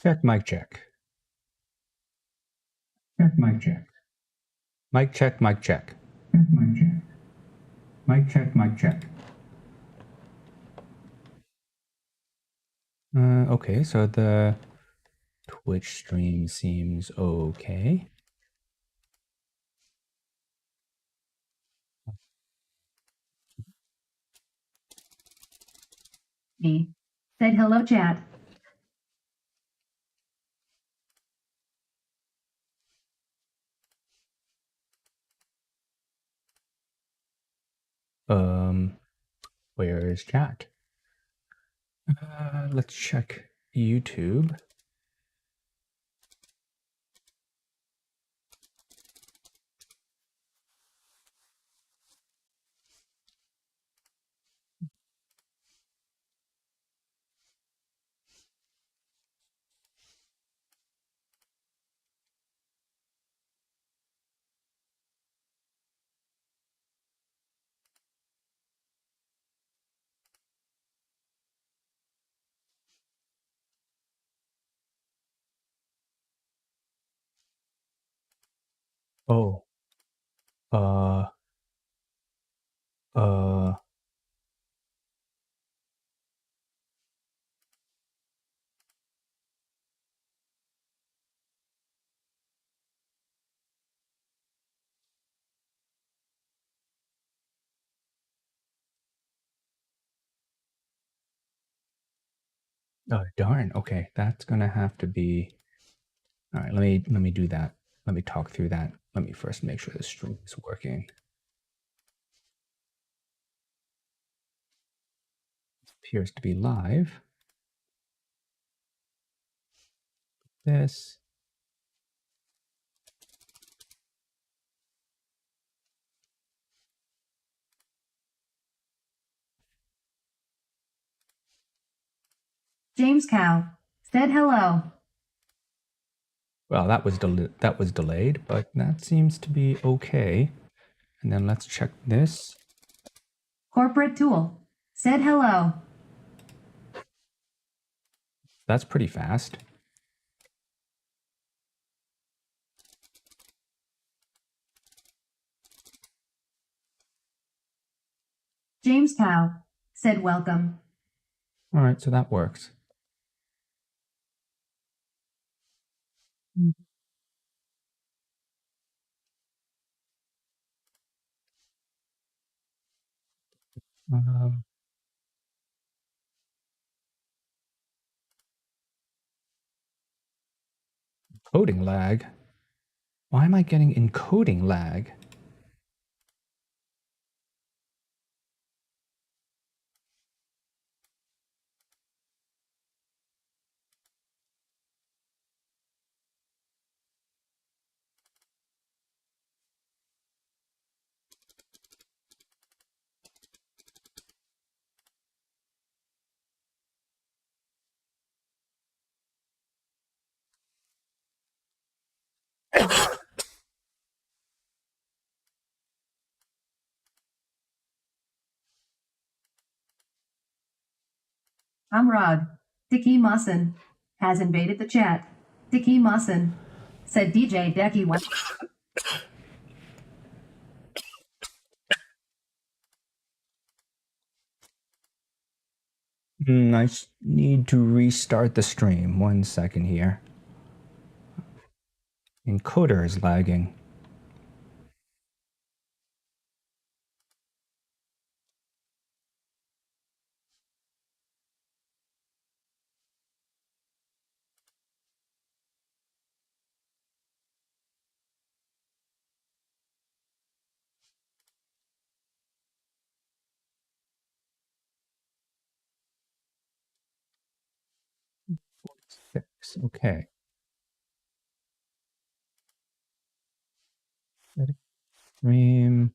Check, mic check. Check, mic check. Mic check, mic check. Check, mic check. Mic check, mic check. Okay, so the Twitch stream seems okay. Me. Said hello, chat. Where is chat? Let's check YouTube. Oh, uh, uh, oh, darn. Okay, that's gonna have to be. All right, let me do that. Let me talk through that. Let me first make sure the stream is working. Appears to be live. This. James Cow. Said hello. Well, that was delayed, but that seems to be okay. And then let's check this. Corporate Tool. Said hello. That's pretty fast. James Cow. Said welcome. All right, so that works. Encoding lag. Why am I getting encoding lag? I'm Rod. Dicky Musson has invaded the chat. Dicky Musson. Said DJ Decky what? I need to restart the stream. 1 second here. Encoder is lagging. Okay. Stream.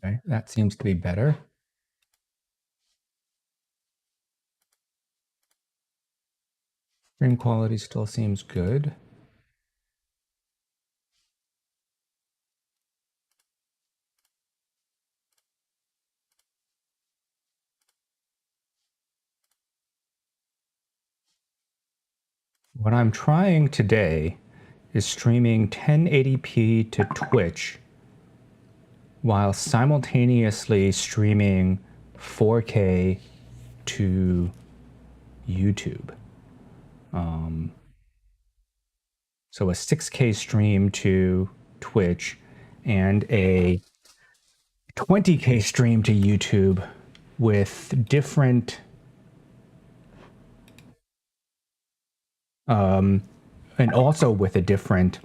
Okay, that seems to be better. Stream quality still seems good. What I'm trying today is streaming 1080p to Twitch while simultaneously streaming 4K to YouTube. So a 6K stream to Twitch and a 20K stream to YouTube with different and also with a different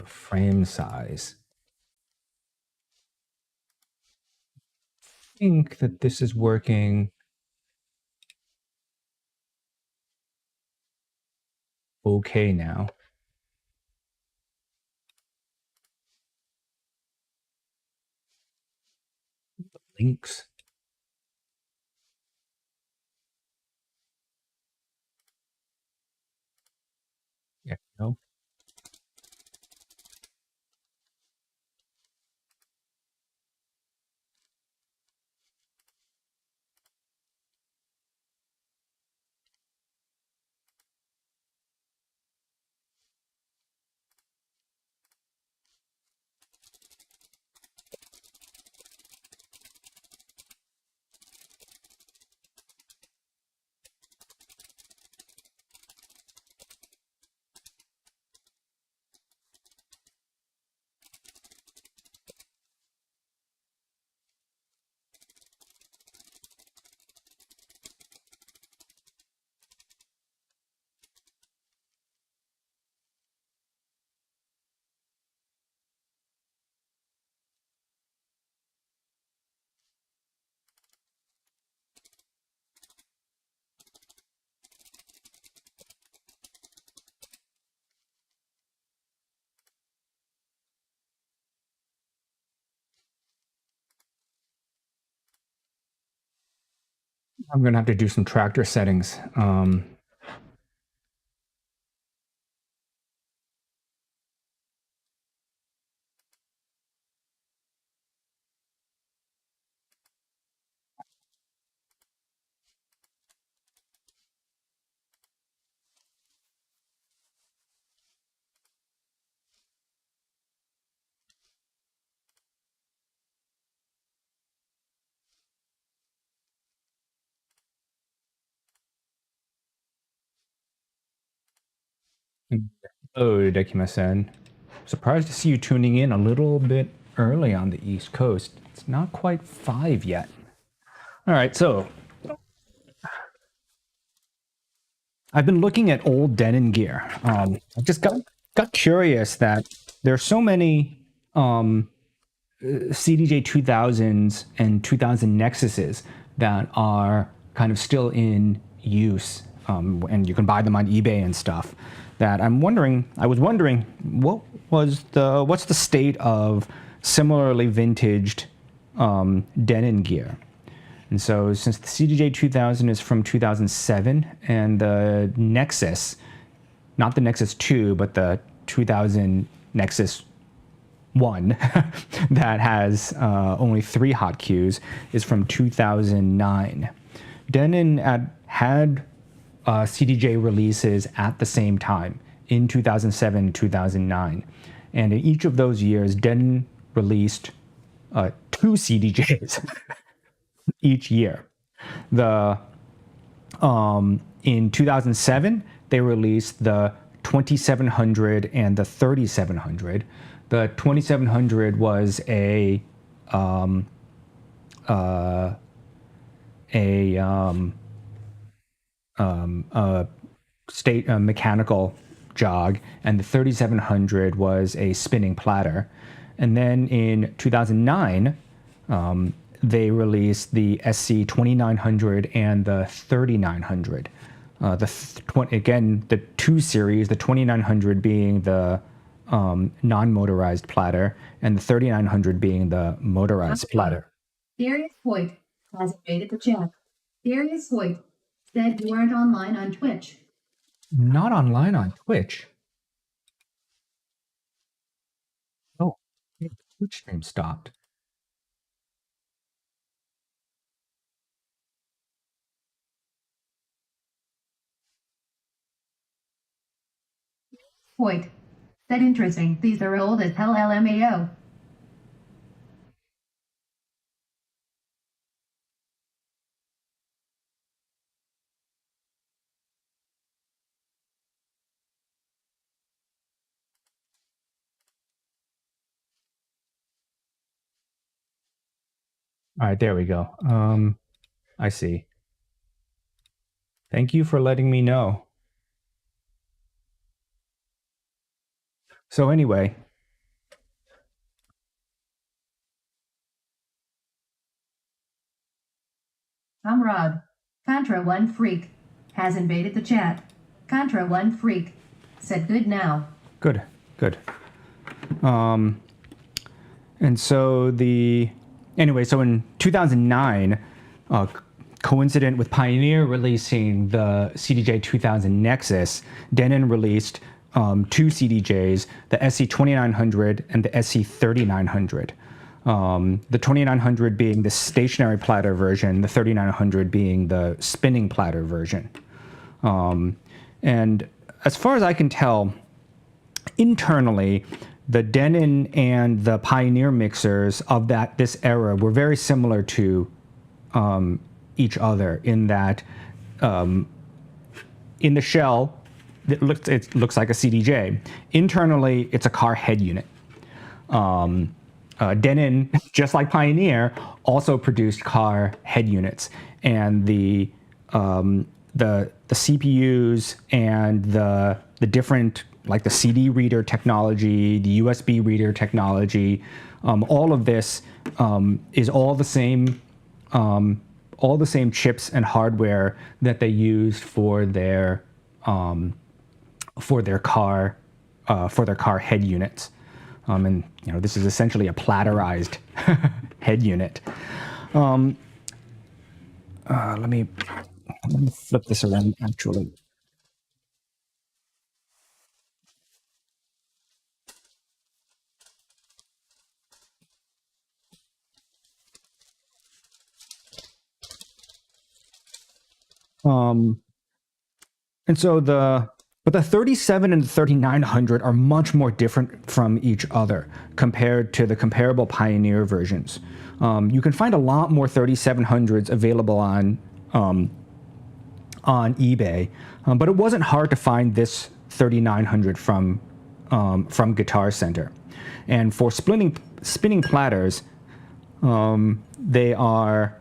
frame size. I think that this is working okay now. Links. Yeah, no. I'm gonna have to do some tractor settings. Oh, Dekima-san. Surprised to see you tuning in a little bit early on the East Coast. It's not quite 5 yet. All right, so I've been looking at old Denon gear. I just got curious that there's so many CDJ 2000s and 2000 Nexuses that are kind of still in use, and you can buy them on eBay and stuff. That I was wondering, what's the state of similarly vintaged Denon gear? And so, since the CDJ 2000 is from 2007, and the Nexus, not the Nexus 2, but the 2000 Nexus 1 that has only 3 hot cues, is from 2009. Denon had CDJ releases at the same time in 2007, 2009. And in each of those years, Denon released 2 CDJs each year. In 2007, they released the 2700 and the 3700. The 2700 was a mechanical jog, and the 3700 was a spinning platter. And then in 2009, they released the SC3900 and the 3900. Again, the 2 series, the 2900 being the non-motorized platter, and the 3900 being the motorized platter. Darius Hoyt has invaded the chat. Darius Hoyt said you aren't online on Twitch. Not online on Twitch. Oh, the Twitch stream stopped. Hoyt said interesting. These are old as hell LMAO. All right, there we go. I see. Thank you for letting me know. So anyway, I'm Rod. Contra One Freak has invaded the chat. Contra One Freak said good now. good. And so anyway, so in 2009, coincident with Pioneer releasing the CDJ 2000 Nexus, Denon released 2 CDJs, the SC2900 and the SC3900. The 2900 being the stationary platter version, the 3900 being the spinning platter version. And as far as I can tell, internally, the Denon and the Pioneer mixers of this era were very similar to each other in that in the shell, it looks like a CDJ. Internally, it's a car head unit. Denon, just like Pioneer, also produced car head units, and the CPUs and the different, like the CD reader technology, the USB reader technology, all of this is all the same chips and hardware that they used for their car head units. And this is essentially a platterized head unit. Let me flip this around actually. And so the 37 and the 3900 are much more different from each other compared to the comparable Pioneer versions. You can find a lot more 3700s available on eBay, but it wasn't hard to find this 3900 from Guitar Center. And for spinning platters, they are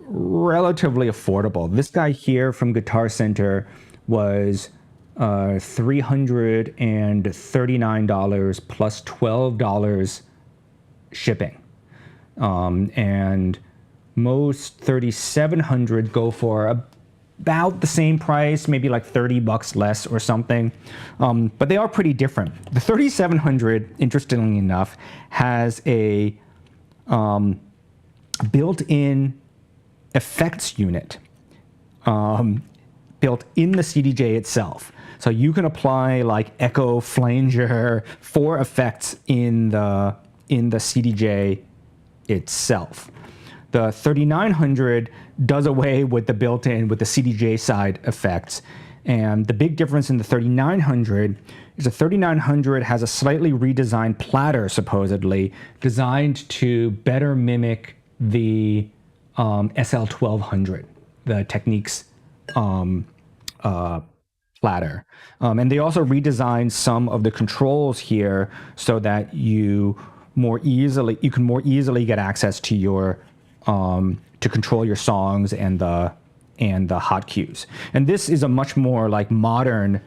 relatively affordable. This guy here from Guitar Center was $339 plus $12 shipping. And most 3700 go for about the same price, maybe like $30 less or something. But they are pretty different. The 3700, interestingly enough, has a built-in effects unit built in the CDJ itself. So you can apply like echo, flanger, 4 effects in the CDJ itself. The 3900 does away with the built-in, with the CDJ side effects. And the big difference in the 3900 is the 3900 has a slightly redesigned platter, supposedly, designed to better mimic the SL1200, the Technics platter. And they also redesigned some of the controls here so that you can more easily get access to your to control your songs and the hot cues. And this is a much more like modern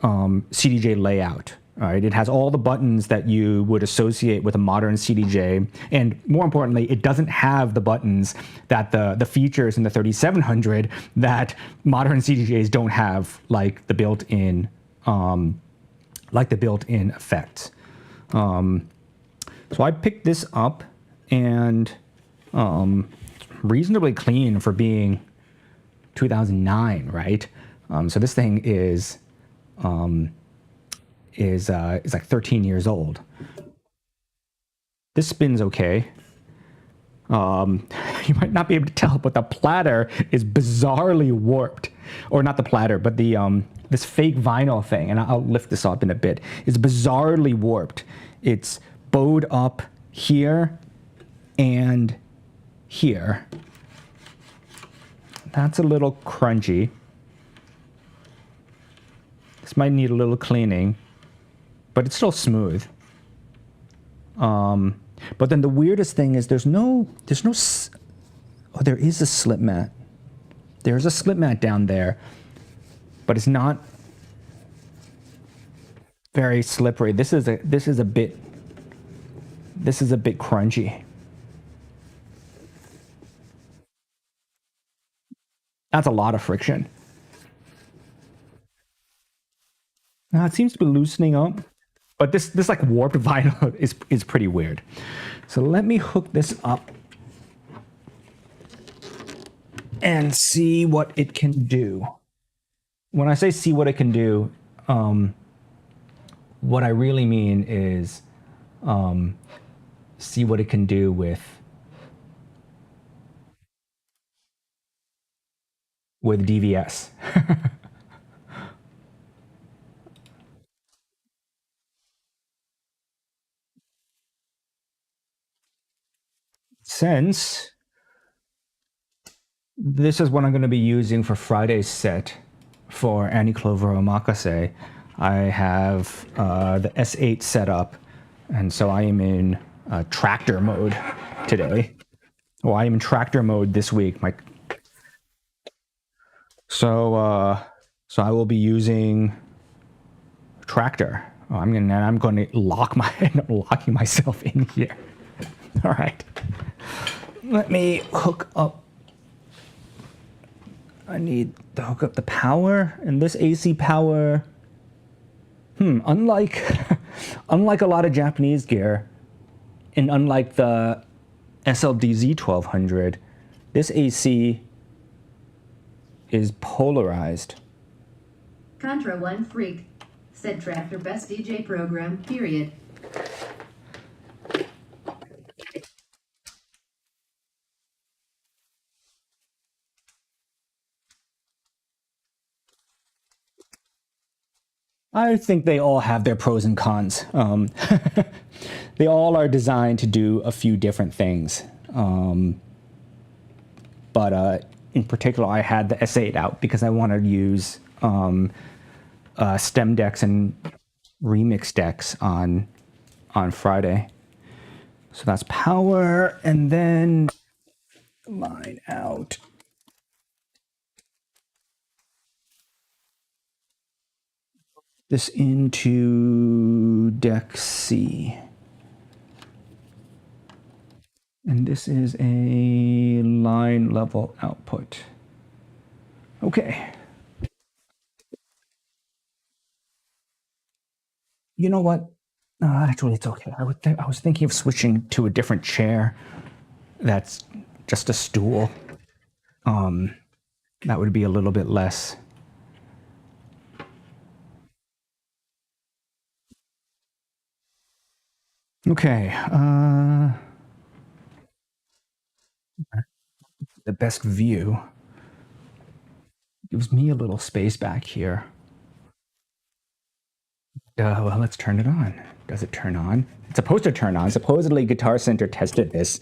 CDJ layout All right, it has all the buttons that you would associate with a modern CDJ, and more importantly, it doesn't have the buttons that the features in the 3700 that modern CDJs don't have, like the built-in effects. So I picked this up, and reasonably clean for being 2009, right? So this thing is like 13 years old. This spins okay. You might not be able to tell, but the platter is bizarrely warped. Or not the platter, but the this fake vinyl thing, and I'll lift this up in a bit, is bizarrely warped. It's bowed up here and here. That's a little crunchy. This might need a little cleaning, but it's still smooth. But then the weirdest thing is there is a slip mat. There's a slip mat down there, but it's not very slippery. This is a bit crunchy. That's a lot of friction. Now it seems to be loosening up, but this like warped vinyl is pretty weird. So let me hook this up and see what it can do. When I say see what it can do, what I really mean is see what it can do with DVS. Since this is what I'm going to be using for Friday's set for Annie Clover Omakase, I have the S8 set up, and so I am in tractor mode today. Well, I am in tractor mode this week. So I will be using tractor. I'm going to locking myself in here. All right. Let me hook up. I need to hook up the power, and this AC power. Unlike a lot of Japanese gear, and unlike the SLDZ 1200, this AC is polarized. Contra One Freak said Tractor best DJ program, period. I think they all have their pros and cons. They all are designed to do a few different things. But in particular, I had the S8 out because I wanted to use stem decks and remix decks on Friday. So that's power, and then line out. This into deck C. And this is a line level output. Okay. You know what? Actually, it's okay. I was thinking of switching to a different chair. That's just a stool. That would be a little bit less. Okay. The best view gives me a little space back here. Well, let's turn it on. Does it turn on? It's supposed to turn on. Supposedly, Guitar Center tested this.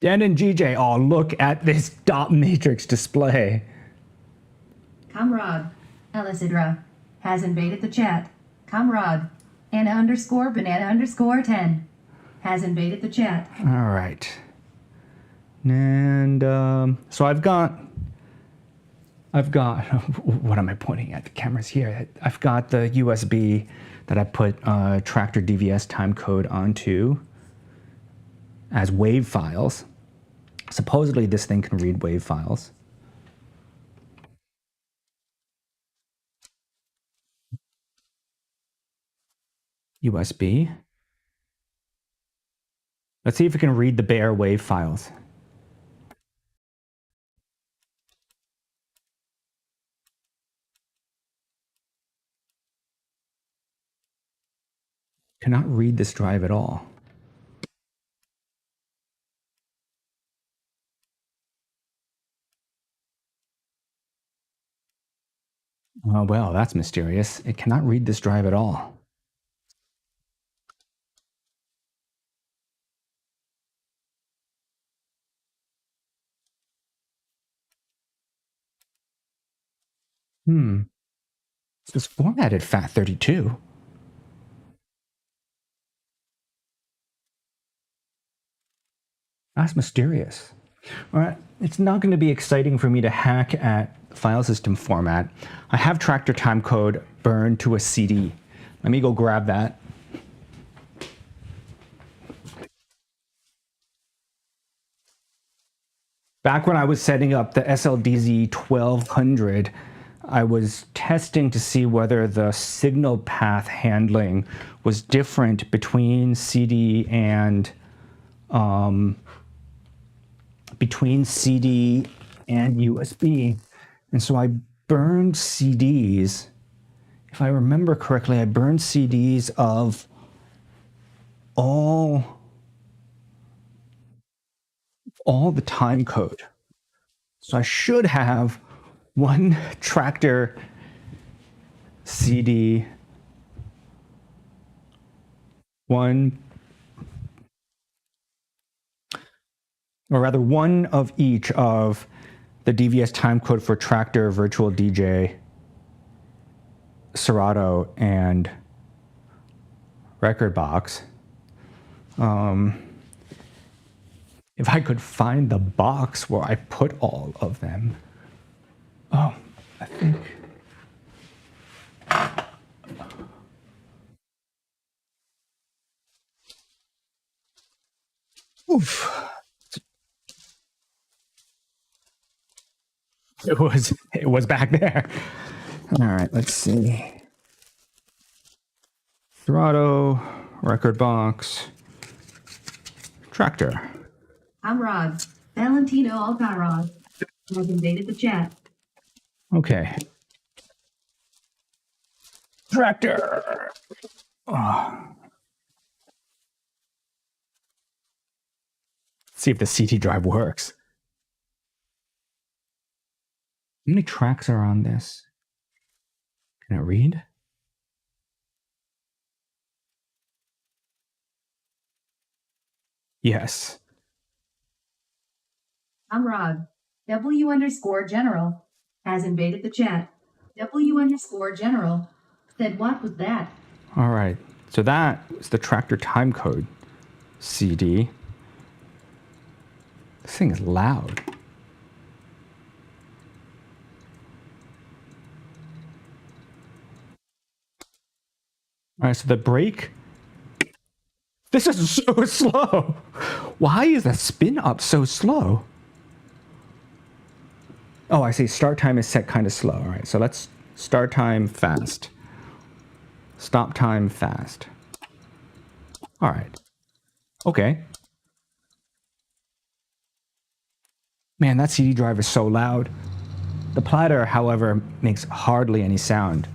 Dan and GJ, oh, look at this dot matrix display. Comrade Elisidra has invaded the chat. Comrade Anna_banana_10 has invaded the chat. All right. And so I've got I've got, what am I pointing at? The camera's here. I've got the USB that I put tractor DVS timecode onto as WAV files. Supposedly this thing can read WAV files. USB. Let's see if it can read the bare WAV files. Cannot read this drive at all. Well, that's mysterious. It cannot read this drive at all. This was formatted FAT32. That's mysterious. All right, it's not going to be exciting for me to hack at file system format. I have tractor timecode burned to a CD. Let me go grab that. Back when I was setting up the SLDZ1200, I was testing to see whether the signal path handling was different between CD and USB. And so I burned CDs. If I remember correctly, I burned CDs of all the time code. So I should have one tractor CD, one of each of the DVS timecode for tractor, virtual DJ, Serato, and record box. If I could find the box where I put all of them. Oh, I think. Oof. It was back there. All right, let's see. Serato, record box, tractor. I'm Rod. Valentino Algarod has invaded the chat. Okay. Tractor. Oh. Let's see if the CD drive works. How many tracks are on this? Can it read? Yes. I'm Rod. W_general has invaded the chat. W_general said, what was that? All right. So that is the tractor timecode CD. This thing is loud. All right, so the brake. This is so slow. Why is the spin up so slow? Oh, I see. Start time is set kind of slow. All right, so let's start time fast. Stop time fast. All right. Okay. Man, that CD drive is so loud. The platter, however, makes hardly any sound.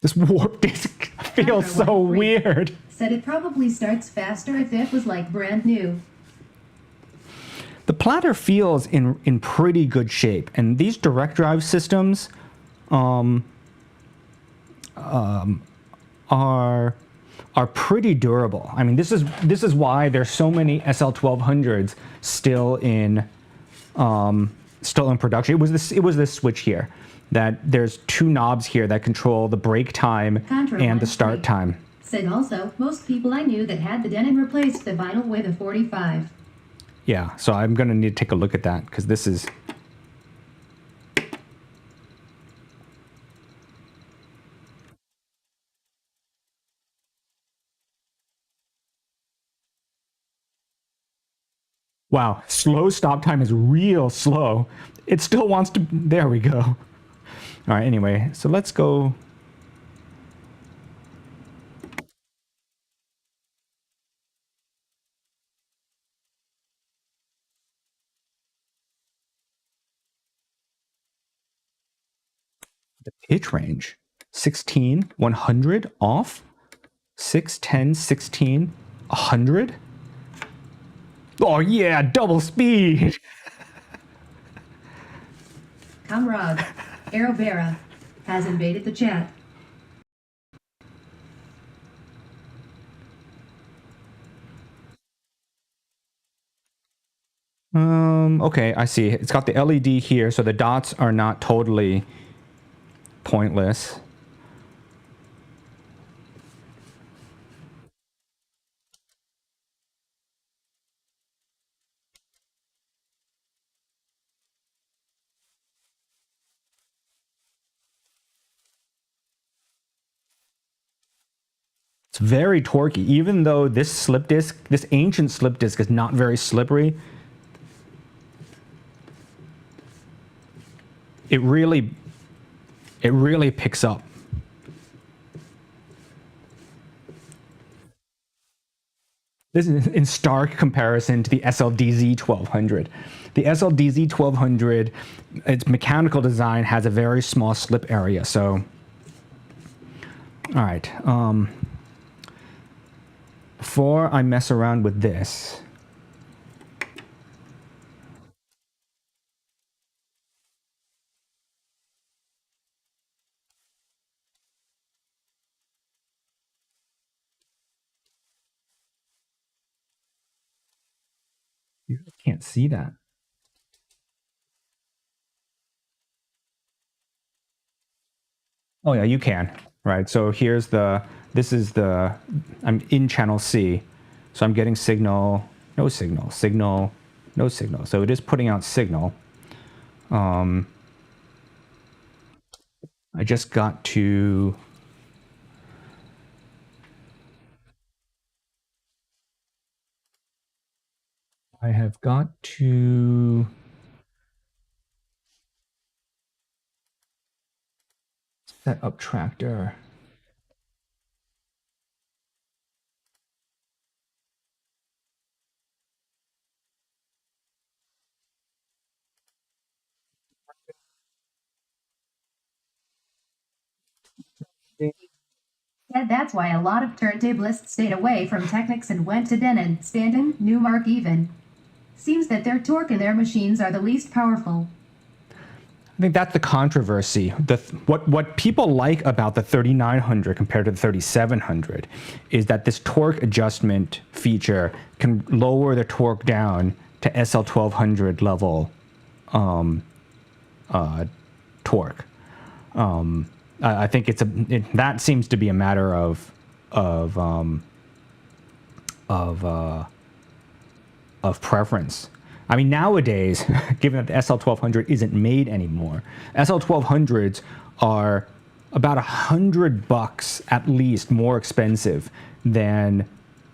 This warp disk feels so weird. Said it probably starts faster if it was like brand new. The platter feels in pretty good shape, and these direct drive systems are pretty durable. I mean, this is why there's so many SL1200s still in production. It was this switch here that there's two knobs here that control the break time Contra and the 1 start freak time. said also, most people I knew that had the Denon replaced the vinyl with a 45. Yeah, so I'm going to need to take a look at that because this is... Wow, slow stop time is real slow. It still wants to... There we go. All right, anyway, so let's go... The pitch range. 16, 100, off. 6, 10, 16, 100. Oh yeah, double speed! Comrade Aerobera has invaded the chat. Okay, I see. It's got the LED here, so the dots are not totally pointless. It's very torquey, even though this slip disc, this ancient slip disc is not very slippery. It really picks up. This is in stark comparison to the SLDZ 1200. The SLDZ 1200, its mechanical design has a very small slip area, so... All right, before I mess around with this... You can't see that. Oh yeah, you can. Right, so here's the, this is the, I'm in channel C. So I'm getting signal, no signal, signal, no signal. So it is putting out signal. I just got to, I have got to set up tractor. Said that's why a lot of turntablists stayed away from Technics and went to Denon, Stanton, Newmark even. Seems that their torque and their machines are the least powerful. I think that's the controversy. What people like about the 3900 compared to the 3700 is that this torque adjustment feature can lower the torque down to SL1200 level torque. I think that seems to be a matter of preference. I mean, nowadays, given that the SL1200 isn't made anymore, SL1200s are about $100 at least more expensive than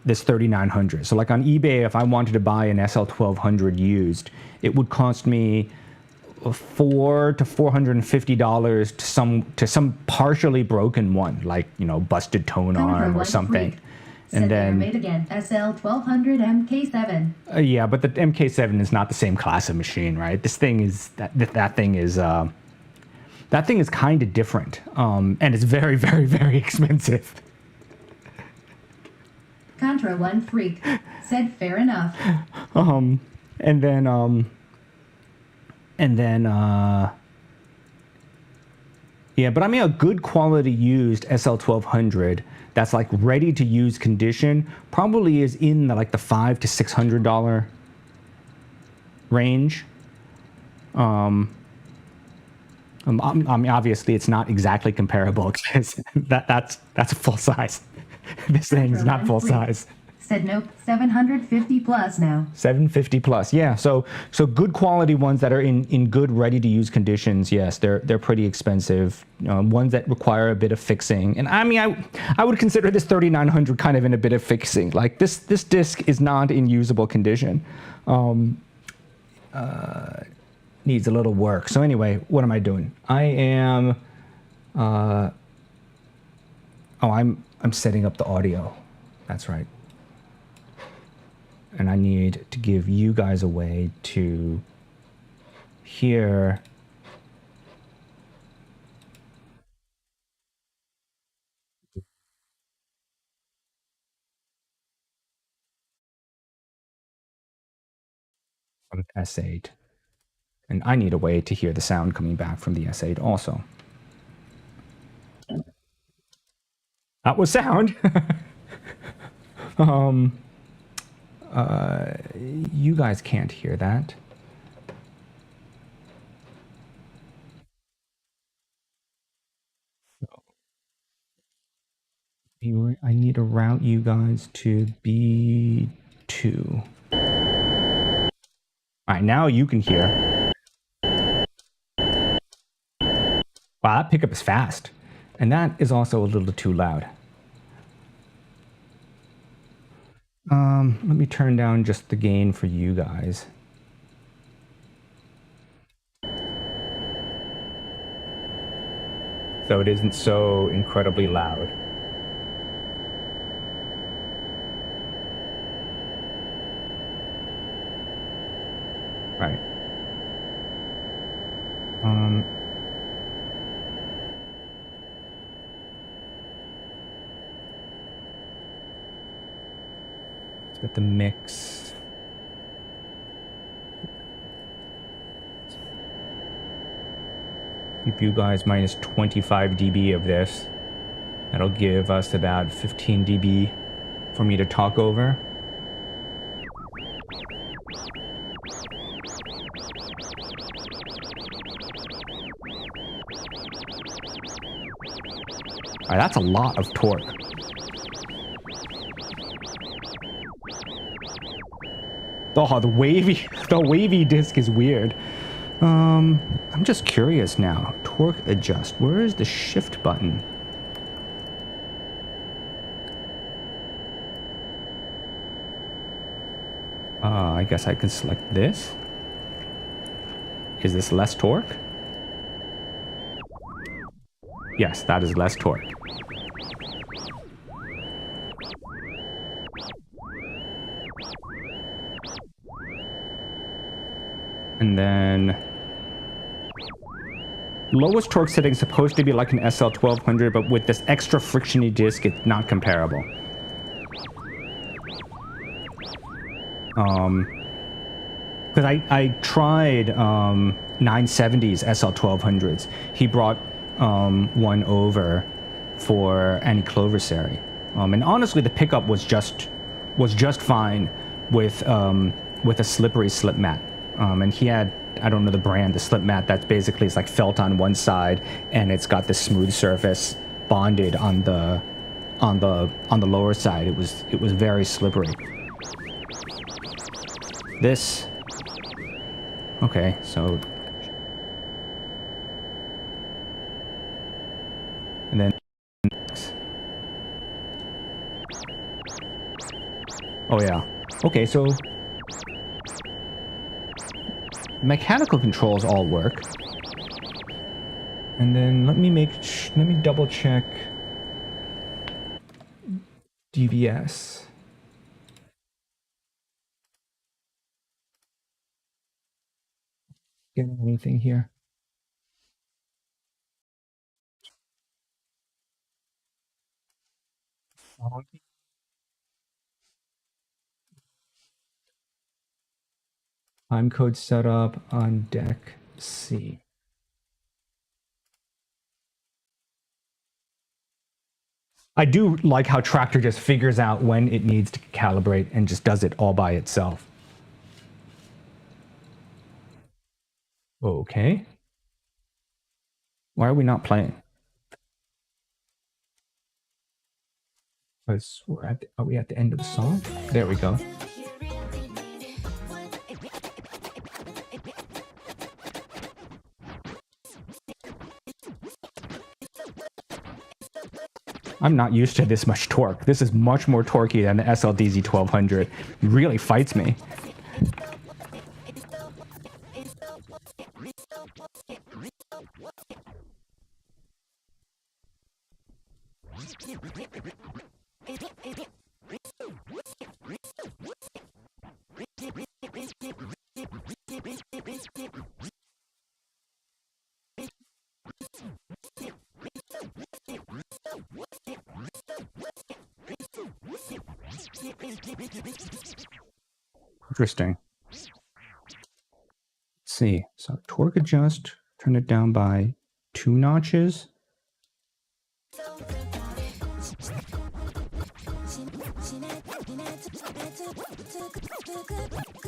this 3900. So like on eBay, if I wanted to buy an SL1200 used, it would cost me $400 to $450 to some partially broken one, like, you know, busted tone arm or something. And then made again, SL1200 MK7. Yeah, but the MK7 is not the same class of machine, right? This thing is that thing is kind of different, and it's very, very, very expensive. Contra One Freak said, "Fair enough." Yeah, but I mean, a good quality used SL1200 that's like ready to use condition probably is in the like the $500 to $600 range. I mean, obviously, it's not exactly comparable because that's a full size. This thing's not full size. Said nope, 750 plus now. 750 plus, yeah. So good quality ones that are in good, ready to use conditions. Yes, they're pretty expensive. Ones that require a bit of fixing, and I mean, I would consider this 3900 kind of in a bit of fixing. Like this disc is not in usable condition. Needs a little work. So anyway, what am I doing? I am. I'm setting up the audio. That's right. And I need to give you guys a way to hear from S8. And I need a way to hear the sound coming back from the S8 also. That was sound. You guys can't hear that. I need to route you guys to B2. All right, now you can hear. Wow, that pickup is fast. And that is also a little too loud. Let me turn down just the gain for you guys. So it isn't so incredibly loud. Right. Let's get the mix. Keep you guys minus 25 dB of this. That'll give us about 15 dB for me to talk over. All right, that's a lot of torque. Oh, the wavy disc is weird. I'm just curious now. Torque adjust. Where is the shift button? I guess I can select this. Is this less torque? Yes, that is less torque. And then lowest torque setting is supposed to be like an SL1200, but with this extra frictiony disc, it's not comparable. Because I tried 970s SL1200s. He brought one over for Annie Cloversary, and honestly, the pickup was just fine with a slippery slip mat. And he had, I don't know the brand, the slip mat that's basically it's like felt on one side and it's got this smooth surface bonded on the lower side. It was very slippery. This, okay, so, and then, oh yeah, okay, so mechanical controls all work. And then let me double check DVS. Getting anything here? Time code setup on deck C. I do like how Tractor just figures out when it needs to calibrate and just does it all by itself. Okay. Why are we not playing? Because are we at the end of the song? There we go. I'm not used to this much torque. This is much more torquey than the SLDZ1200. It really fights me. Interesting. Let's see. So torque adjust, turn it down by 2 notches.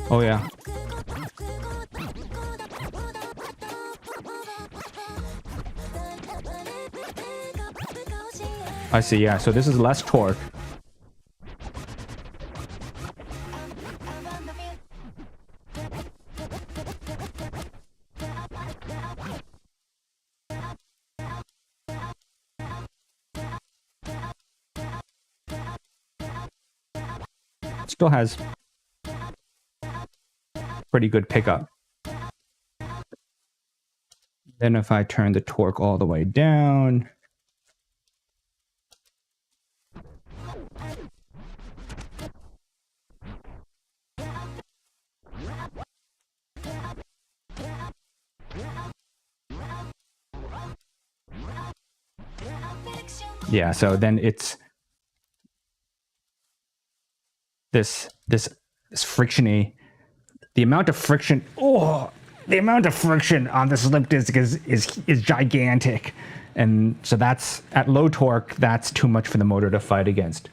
Oh yeah. I see, yeah. So this is less torque. Still has pretty good pickup. Then if I turn the torque all the way down, yeah, so then it's this frictiony, the amount of friction on the slip disc is gigantic. And so that's at low torque, that's too much for the motor to fight against.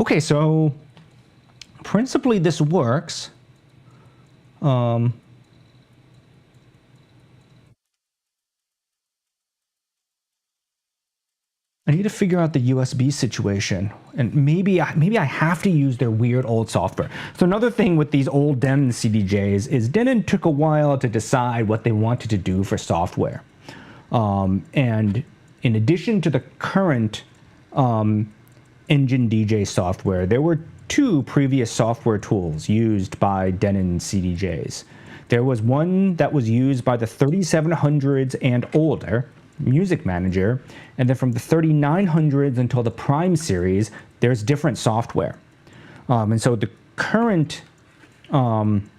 Okay, so principally this works. I need to figure out the USB situation, and maybe I have to use their weird old software. So another thing with these old Denon CDJs is Denon took a while to decide what they wanted to do for software. And in addition to the current Engine DJ software, there were 2 previous software tools used by Denon CDJs. There was one that was used by the 3700s and older, Music Manager, and then from the 3900s until the Prime series, there's different software. And so the current Engine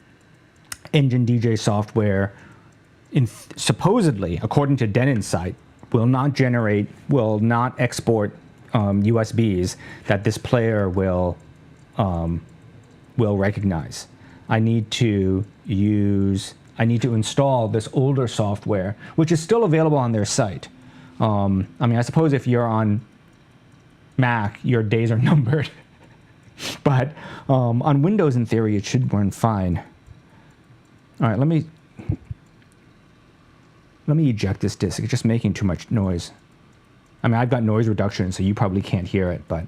DJ software, supposedly, according to Denon's site, will not export USBs that this player will recognize. I need to install this older software, which is still available on their site. I mean, I suppose if you're on Mac, your days are numbered. But on Windows, in theory, it should run fine. All right, let me eject this disk. It's just making too much noise. I mean, I've got noise reduction, so you probably can't hear it, but...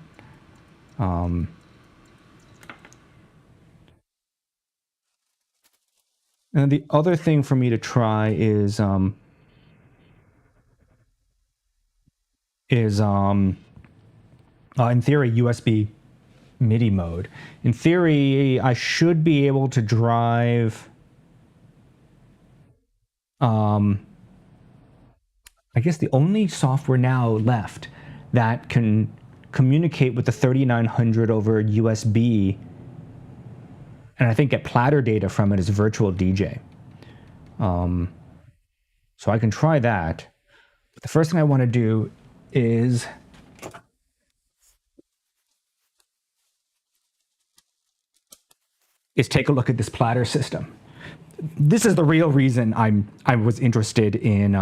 And the other thing for me to try is in theory, USB MIDI mode. In theory, I should be able to drive, I guess the only software now left that can communicate with the 3900 over USB, and I think get platter data from it, is Virtual DJ. So I can try that. But the first thing I want to do is take a look at this platter system. This is the real reason I was interested in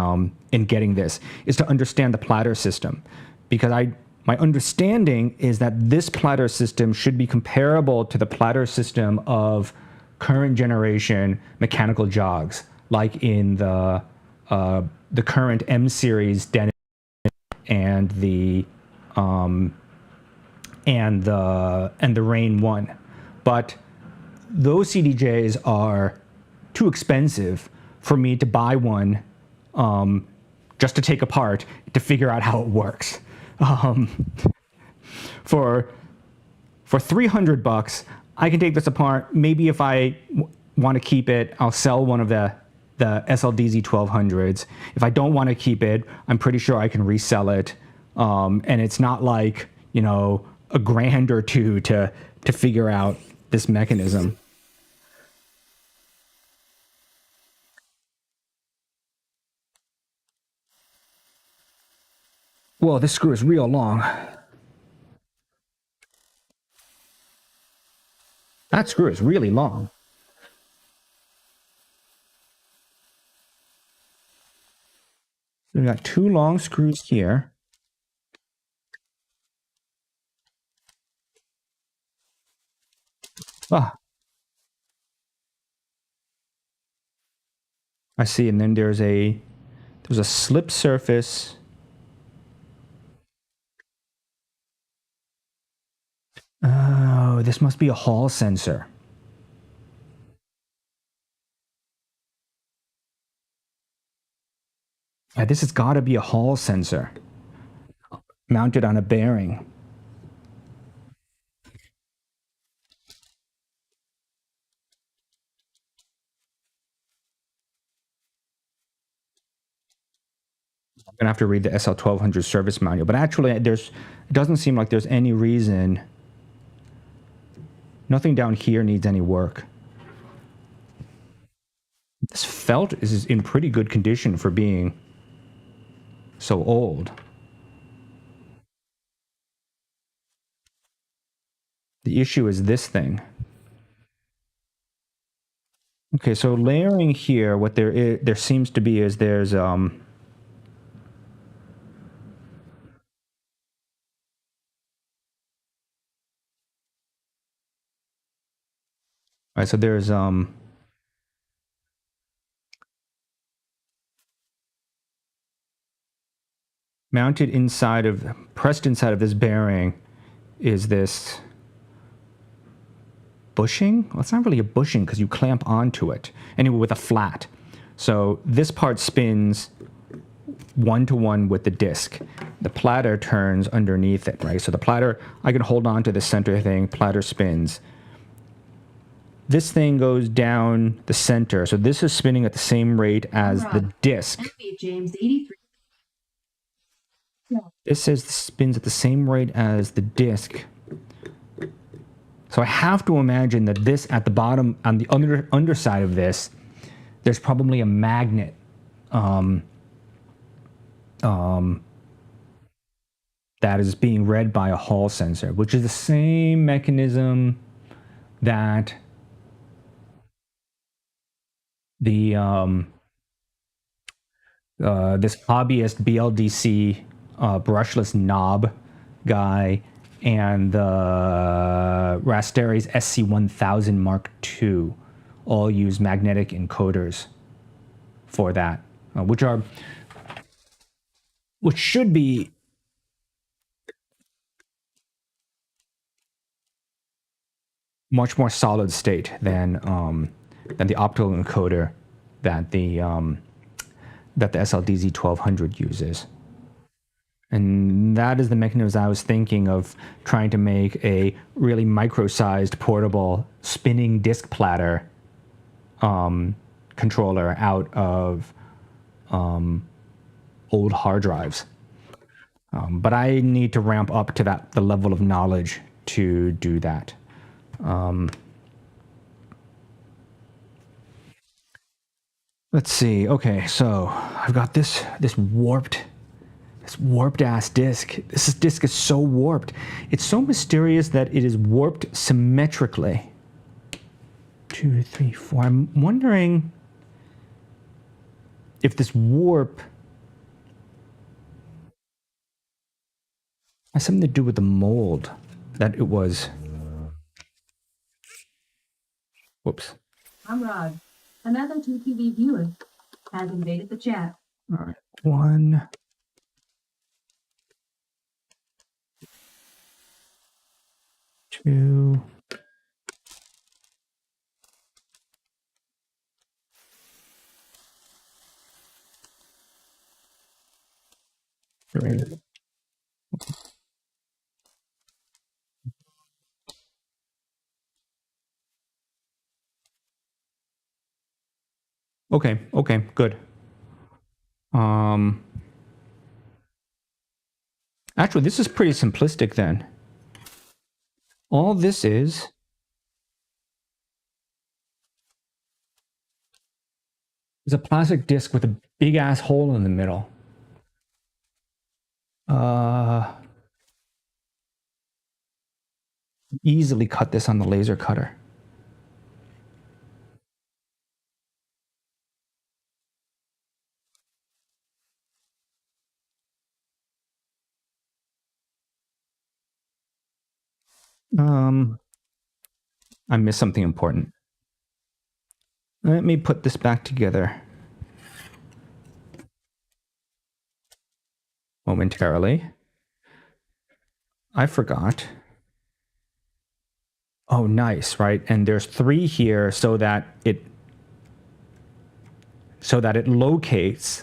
getting this, is to understand the platter system, because my understanding is that this platter system should be comparable to the platter system of current generation mechanical jogs, like in the the current M series Denon and the Rain 1. But those CDJs are too expensive for me to buy one just to take apart to figure out how it works. For $300, I can take this apart. Maybe if I want to keep it, I'll sell one of the SLDZ 1200s. If I don't want to keep it, I'm pretty sure I can resell it. And it's not like, you know, a grand or two to figure out this mechanism. Well, this screw is real long. That screw is really long. So we got two long screws here. Ah, I see. And then there's a slip surface. Oh, this must be a Hall sensor. Yeah, this has got to be a Hall sensor mounted on a bearing. I'm gonna have to read the SL1200 service manual, but actually, it doesn't seem like there's any reason. Nothing down here needs any work. This felt is in pretty good condition for being so old. The issue is this thing. Okay, so layering here, what there seems to be is there's right, so there's mounted inside of, pressed inside of this bearing is this bushing. Well, it's not really a bushing because you clamp onto it. Anyway, with a flat. So this part spins one-to-one with the disc. The platter turns underneath it, right? So the platter, I can hold on to the center thing, platter spins. This thing goes down the center. So this is spinning at the same rate as the disc. James 83. This says spins at the same rate as the disc. So I have to imagine that this at the bottom, on the underside of this, there's probably a magnet that is being read by a Hall sensor, which is the same mechanism that the this hobbyist BLDC brushless knob guy and the Rasteris SC1000 Mark II all use magnetic encoders for that, which should be much more solid state than the optical encoder that the SLDZ 1200 uses. And that is the mechanism I was thinking of, trying to make a really micro-sized portable spinning disc platter controller out of old hard drives. But I need to ramp up to the level of knowledge to do that. Let's see. Okay, so I've got this warped ass disc. This disc is so warped. It's so mysterious that it is warped symmetrically. 2, 3, 4. I'm wondering if this warp has something to do with the mold that it was. Whoops. I'm Rod. Another 2TV viewer. has invaded the chat. All right, 1, 2, 3. Okay, good. Actually, this is pretty simplistic then. All this is a plastic disc with a big ass hole in the middle. Easily cut this on the laser cutter. I missed something important. Let me put this back together momentarily. I forgot. Oh, nice, right? And there's 3 here so that it locates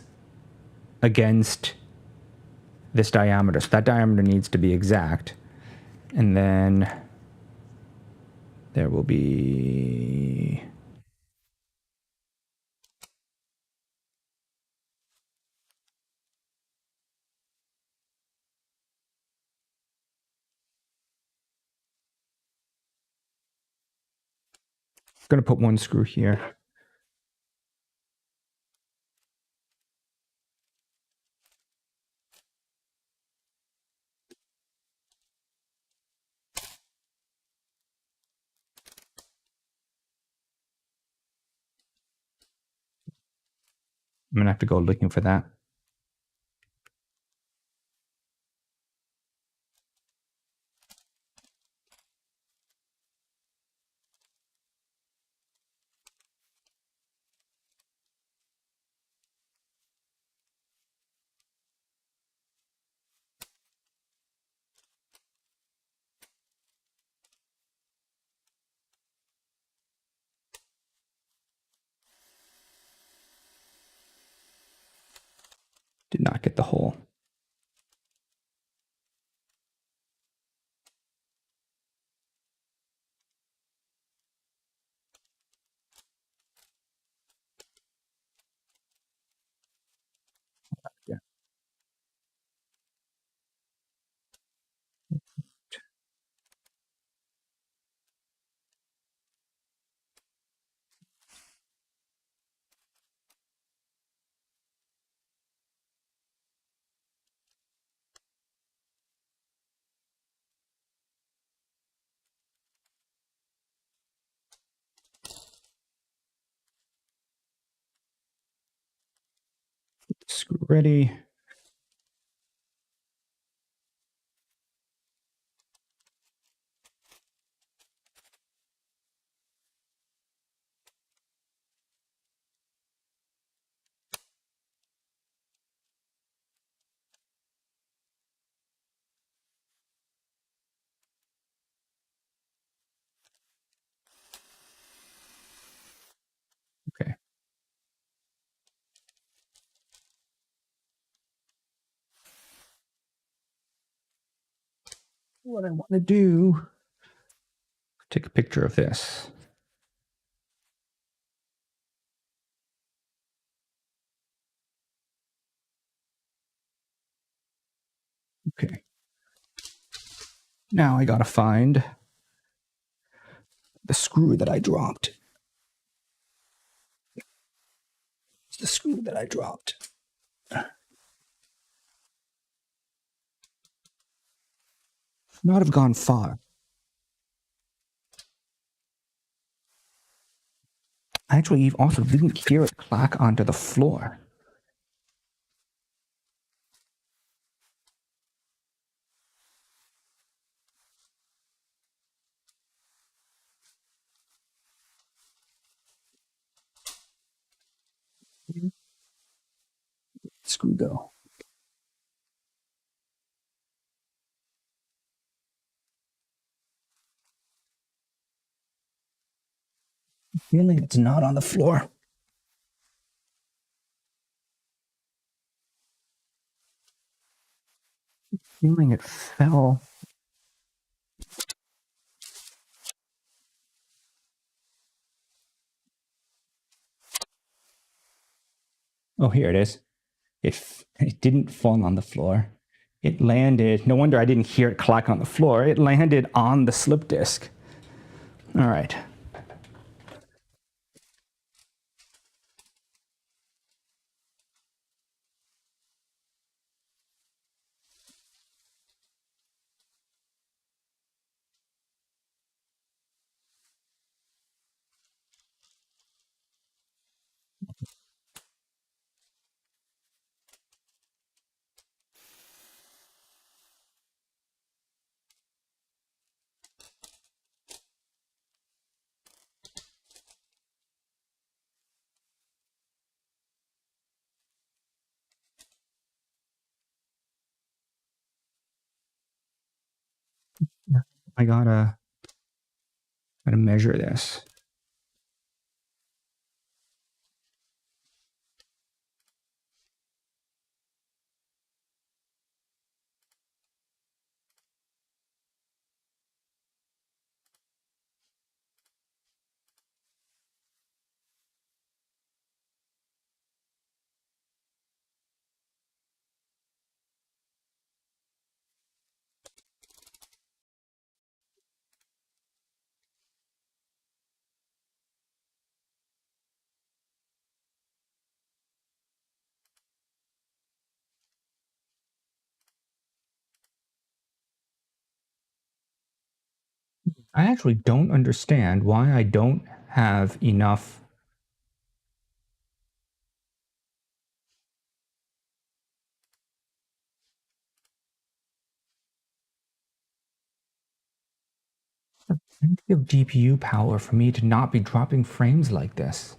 against this diameter. So that diameter needs to be exact. And then there will be going to put 1 screw here. I'm going to have to go looking for that. Did not get the hole. Yeah. Screw ready. Okay. What I want to do, take a picture of this. Okay. Now I got to find the screw that I dropped. It's the screw that I dropped. Not have gone far. I actually also didn't hear it clack onto the floor. screw go? Feeling it's not on the floor. Feeling it fell. Oh, here it is. It didn't fall on the floor. It landed. No wonder I didn't hear it clack on the floor. It landed on the slip disc. All right. I gotta measure this. I actually don't understand why I don't have enough. Plenty of GPU power for me to not be dropping frames like this.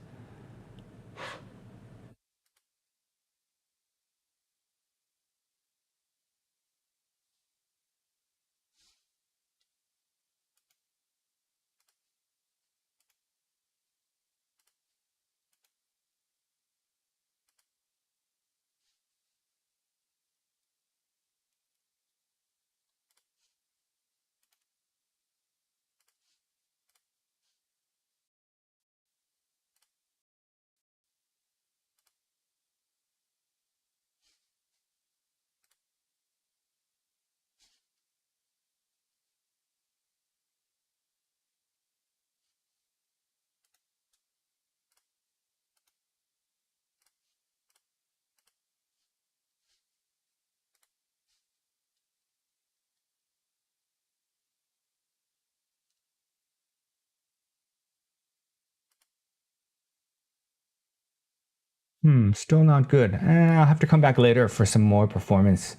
Still not good. I'll have to come back later for some more performance.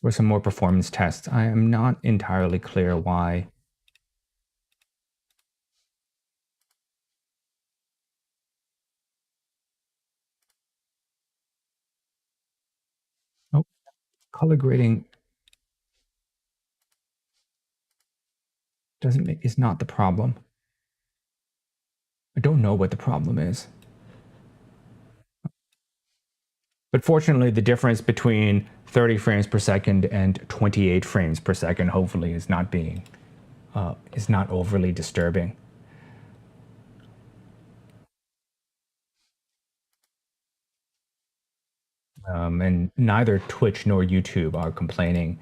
For some more performance tests. I am not entirely clear why. Oh, color grading is not the problem. I don't know what the problem is. But fortunately, the difference between 30 frames per second and 28 frames per second hopefully is not overly disturbing. And neither Twitch nor YouTube are complaining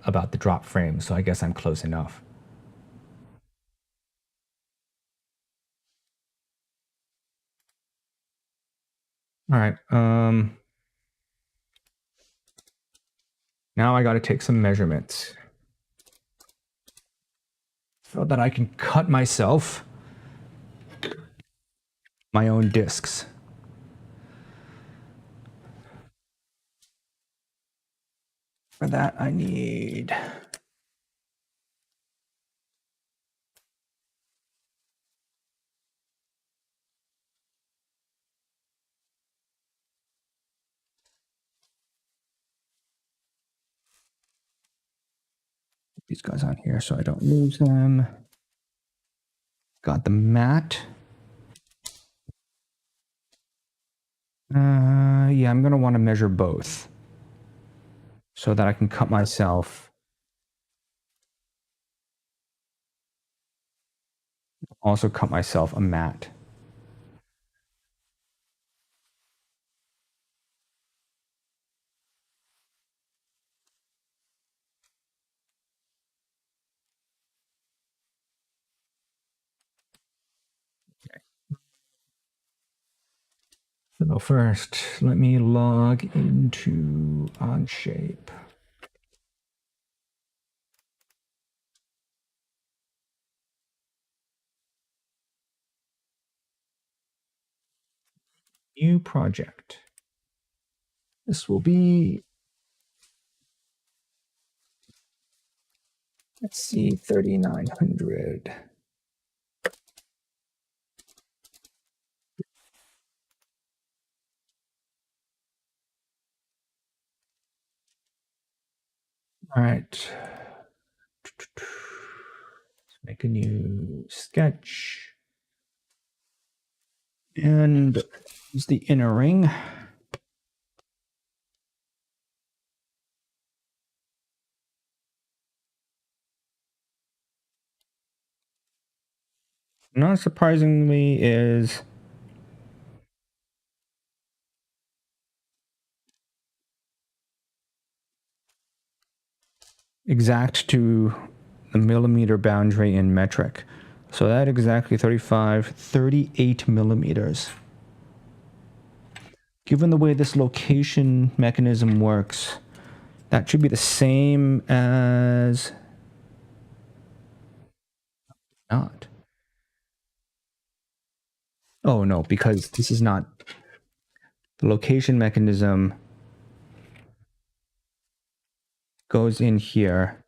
about the drop frames, so I guess I'm close enough. All right. Now I got to take some measurements so that I can cut myself my own discs. For that, I need these guys on here so I don't lose them. Got the mat. Yeah, I'm going to want to measure both so that I can cut myself. Also cut myself a mat. So first, let me log into Onshape. New project. This will be, let's see, 3900. All right. Let's make a new sketch. And use the inner ring. Not surprisingly is exact to the millimeter boundary in metric. So that exactly 38 millimeters. Given the way this location mechanism works, that should be the same as not. Oh no, because this is not the location mechanism goes in here.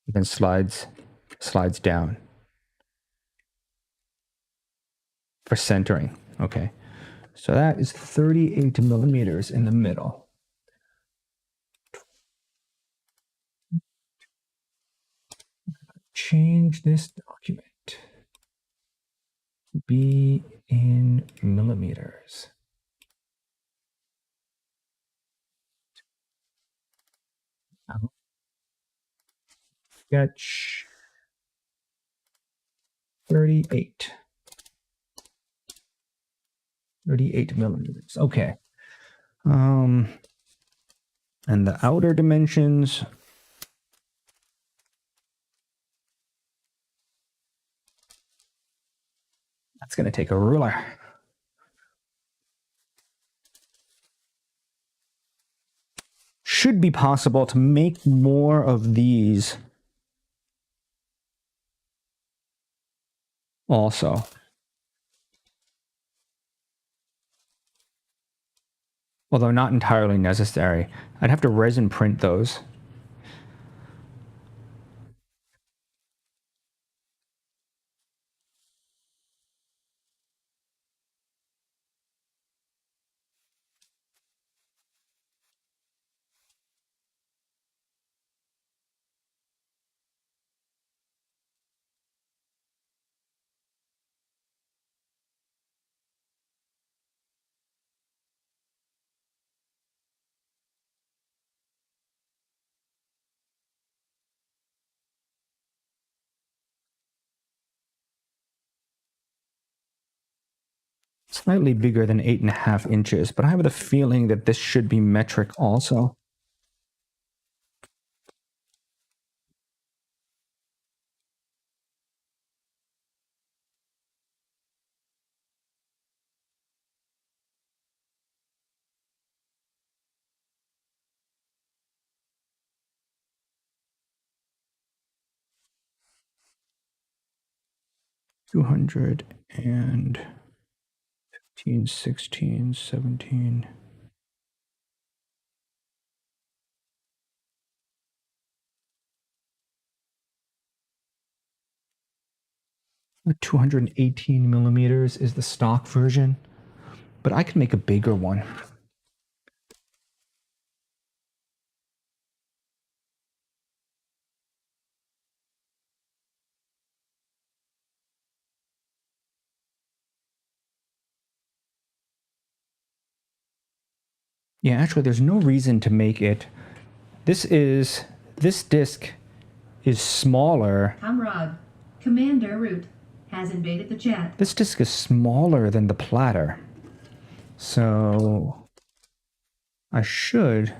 Then slides down for centering. Okay, so that is 38 millimeters in the middle. Change this document to be in millimeters. Sketch 38 millimeters. Okay. And the outer dimensions, that's going to take a ruler. Should be possible to make more of these also. Although not entirely necessary. I'd have to resin print those. Slightly bigger than 8.5 inches, but I have the feeling that this should be metric also. $200 and 15, 16, 17. The 218 millimeters is the stock version, but I could make a bigger one. Yeah, actually, there's no reason to make it. This disc is smaller. Comrade, Commander Root has invaded the chat. This disc is smaller than the platter. So I should.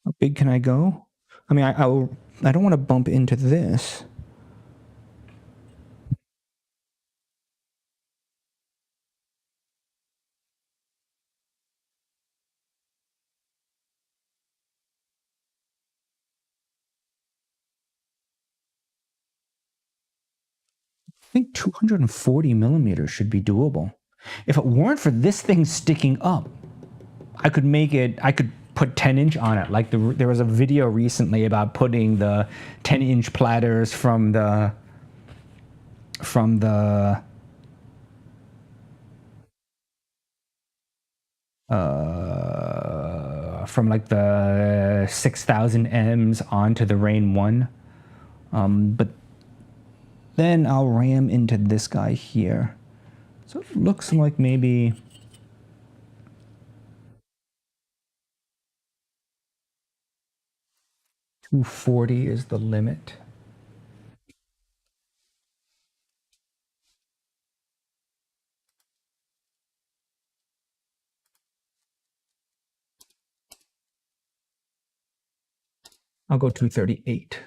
How big can I go? I mean, I don't want to bump into this. I think 240 millimeters should be doable. If it weren't for this thing sticking up, I could make it, I could put 10-inch on it. Like there was a video recently about putting the 10-inch platters from like the 6000 M's onto the Rain 1. But then I'll ram into this guy here. So it looks like maybe 240 is the limit. I'll go 238.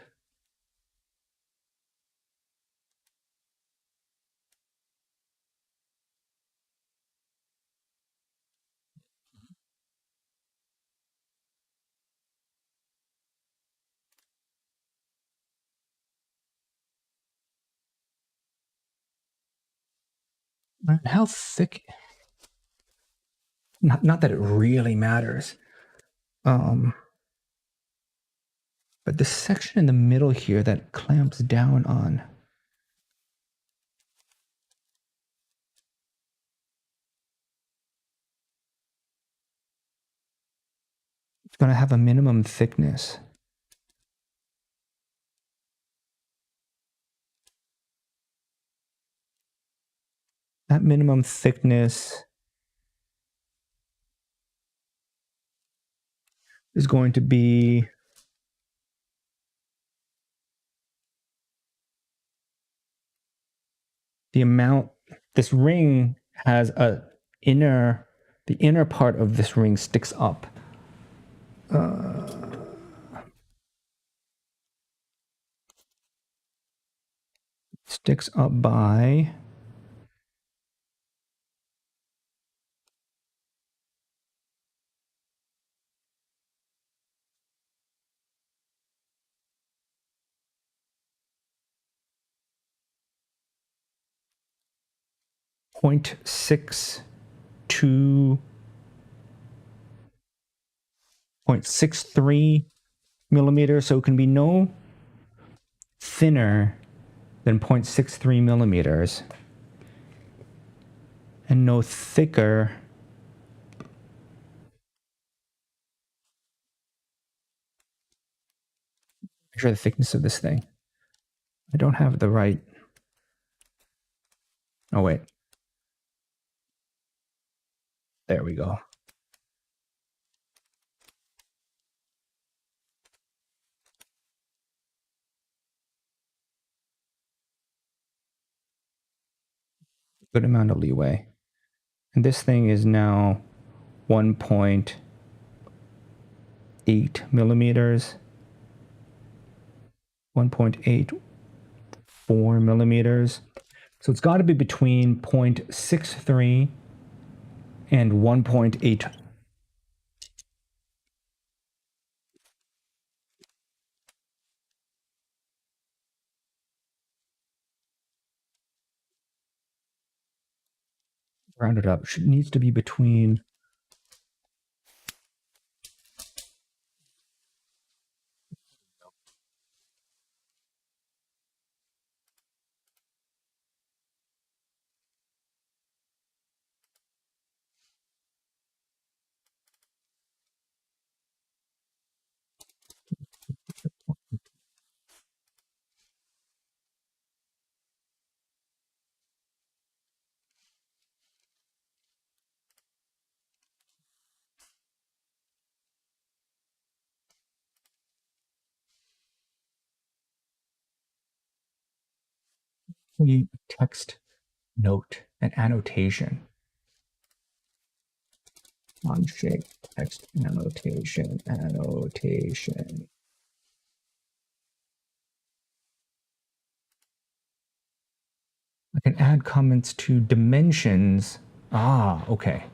How thick? Not that it really matters. But this section in the middle here that clamps down on. It's going to have a minimum thickness. That minimum thickness is going to be the amount. This ring has the inner part of this ring sticks up. Sticks up by 0.63 millimeters, so it can be no thinner than 0.63 millimeters and no thicker measure the thickness of this thing. I don't have the right. Oh, wait. There we go. Good amount of leeway. And this thing is now 1.8 millimeters. 1.84 millimeters. So it's got to be between 0.63 and 1.8. Round it up. It needs to be between. Text note and annotation. On shape, text annotation. I can add comments to dimensions. Ah, okay.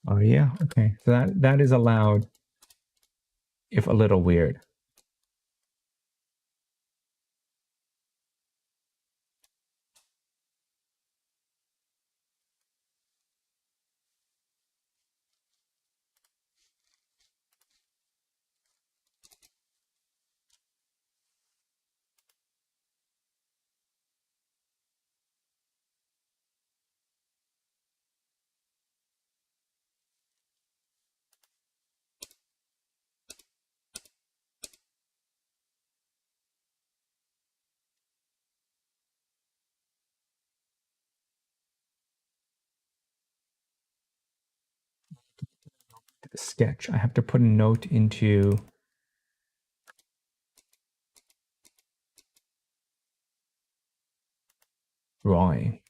Oh yeah, okay. So that is allowed, if a little weird. The sketch. I have to put a note into drawing.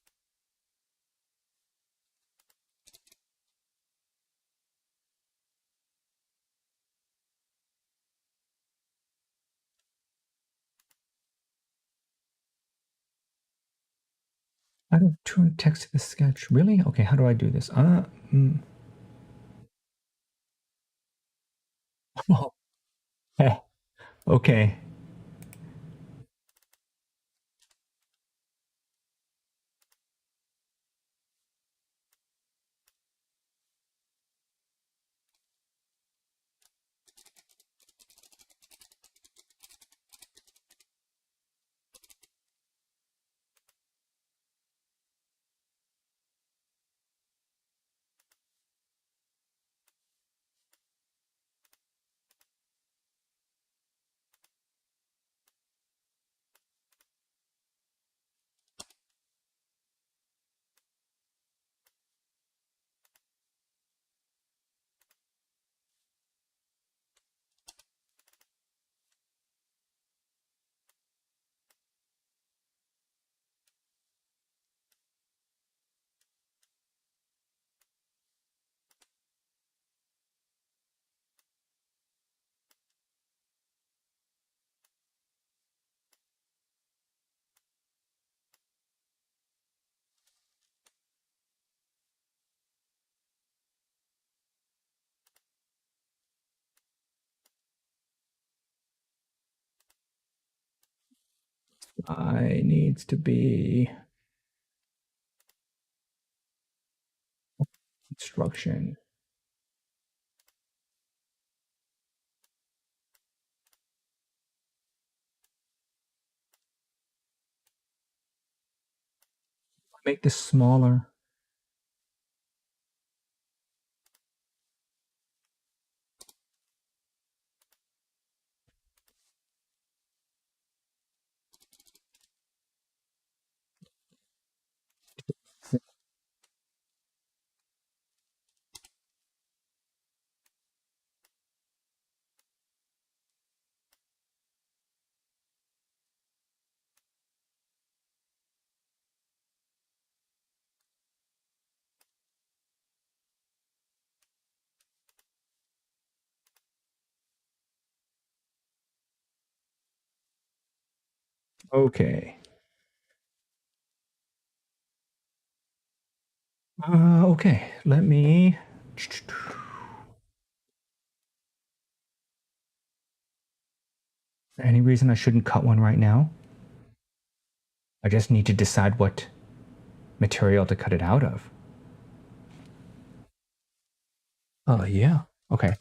I don't turn text to the sketch. Really? Okay, how do I do this? Oh, okay. I needs to be instruction. Make this smaller. Okay. Okay, let me... Any reason I shouldn't cut one right now? I just need to decide what material to cut it out of. Oh, yeah. Okay.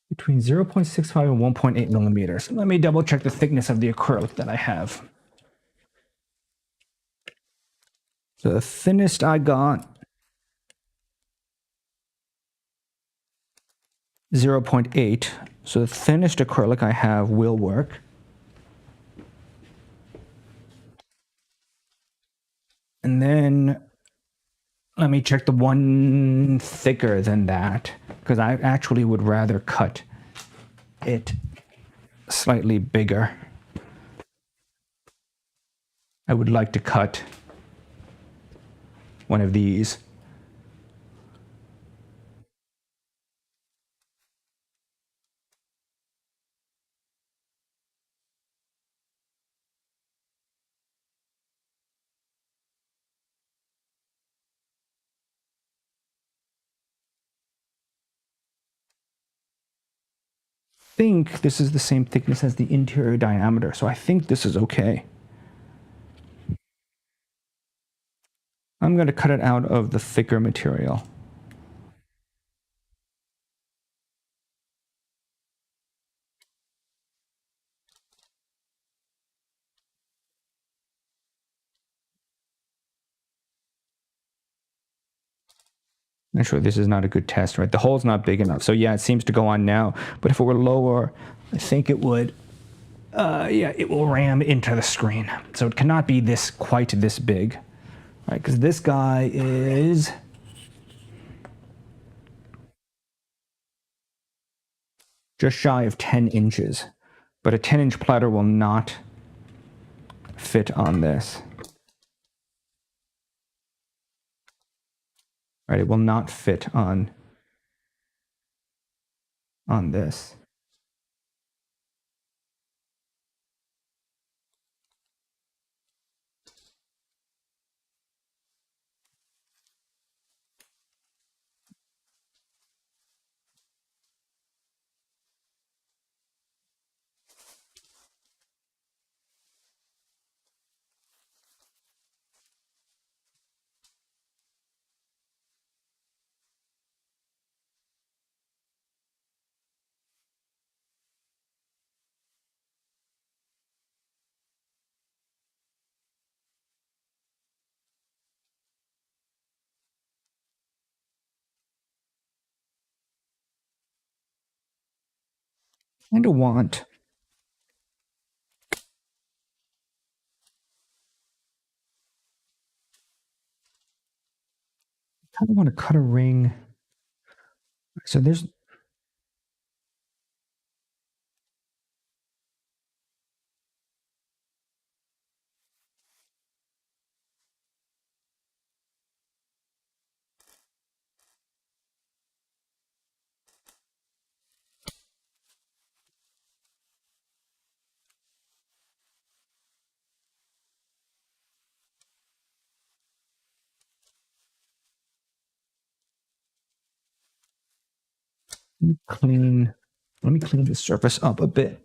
Between 0.65 and 1.8 millimeters. Let me double check the thickness of the acrylic that I have. So the thinnest I got, 0.8. So the thinnest acrylic I have will work. And then let me check the one thicker than that, because I actually would rather cut it slightly bigger. I would like to cut one of these. I think this is the same thickness as the interior diameter, so I think this is okay. I'm going to cut it out of the thicker material. Actually, this is not a good test, right? The hole's not big enough. So yeah, it seems to go on now. But if it were lower, I think it would, yeah, it will ram into the screen. So it cannot be quite this big, right? Because this guy is just shy of 10 inches. But a 10-inch platter will not fit on this. Right, it will not fit on this. Kind of want to cut a ring. So there's let me clean the surface up a bit.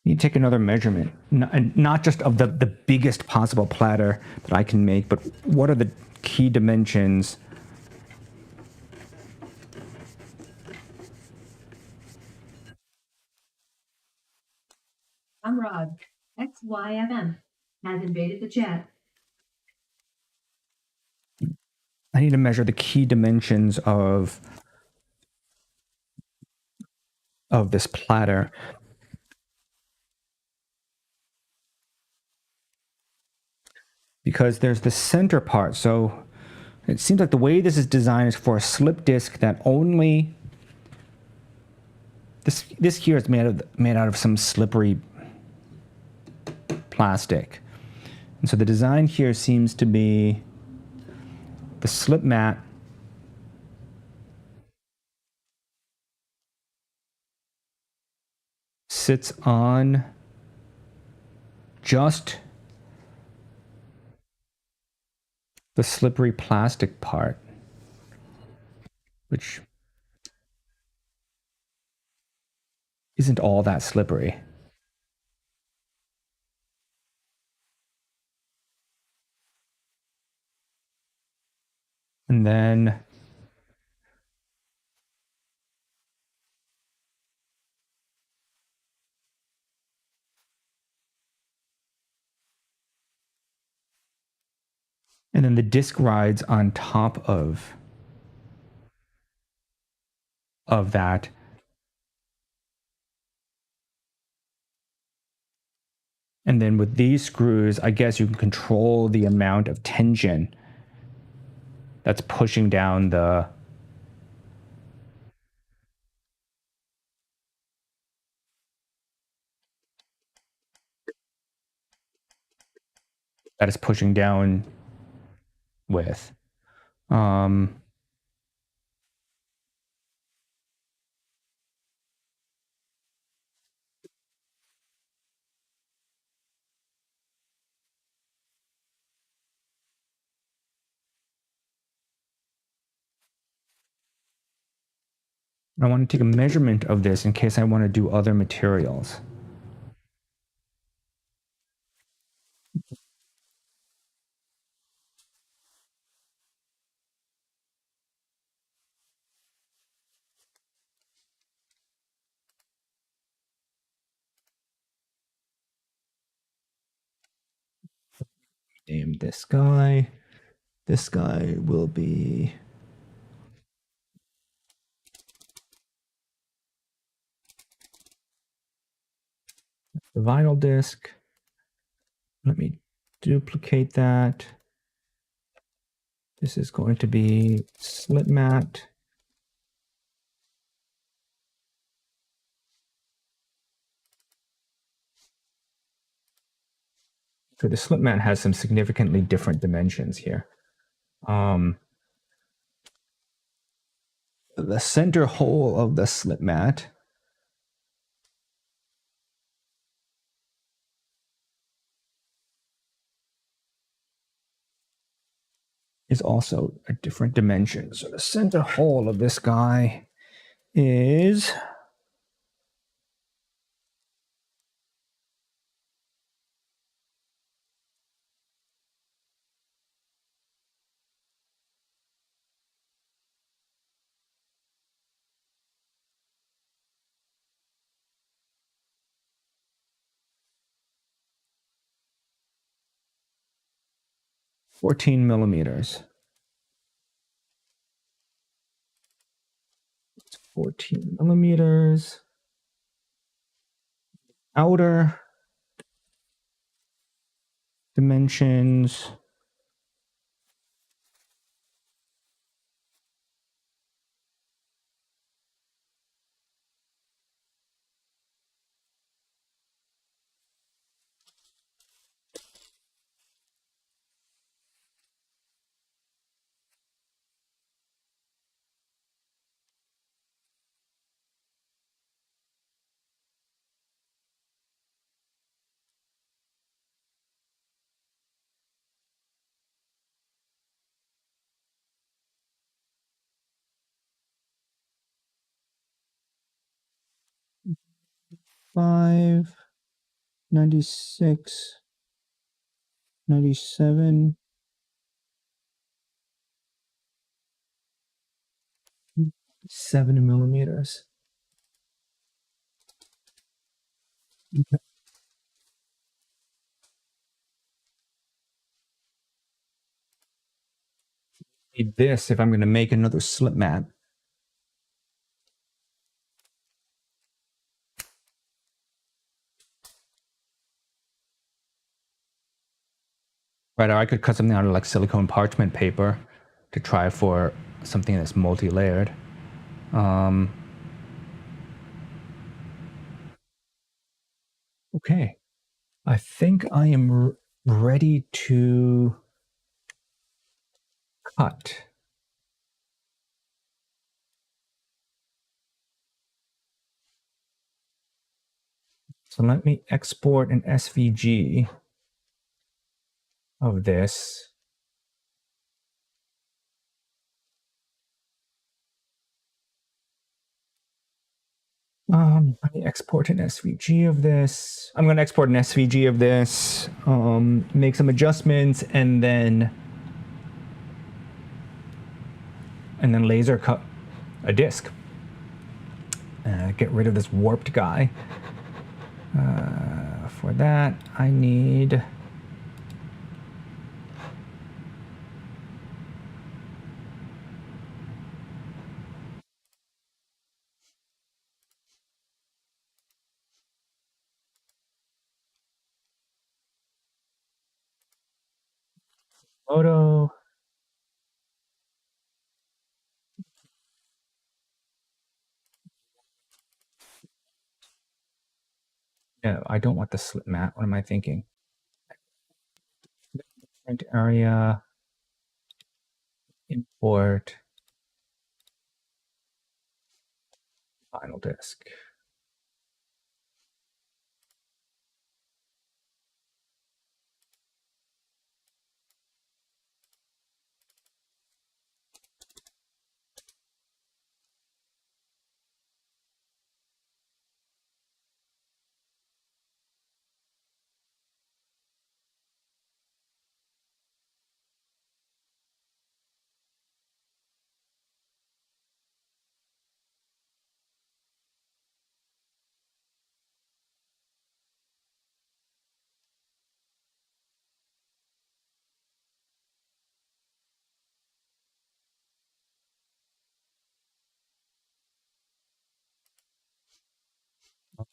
You take another measurement, not just of the biggest possible platter that I can make, but what are the key dimensions? I'm Rod. XYFM has invaded the chat. I need to measure the key dimensions of this platter. Because there's the center part. So it seems like the way this is designed is for a slip disc that only this here is made out of some slippery plastic. And so the design here seems to be the slip mat sits on just the slippery plastic part, which isn't all that slippery. And then the disc rides on top of that. And then with these screws, I guess you can control the amount of tension that's pushing down the that is pushing down with. I want to take a measurement of this in case I want to do other materials. Name this guy. This guy will be the vinyl disc. Let me duplicate that. This is going to be slip mat. So the slip mat has some significantly different dimensions here. The center hole of the slip mat is also a different dimension. So the center hole of this guy is 14 millimeters. 14 millimeters. Outer dimensions. Five, 96, 97, 7 millimeters. Need this if I'm going to make another slip mat. Right, or I could cut something out of like silicone parchment paper to try for something that's multi-layered. Okay, I think I am ready to cut. So let me export an SVG of this. Let me export an SVG of this. I'm going to export an SVG of this, make some adjustments, and then laser cut a disk. Get rid of this warped guy. For that, I need photo. No, I don't want the slip mat. What am I thinking? Print area, import, final disk.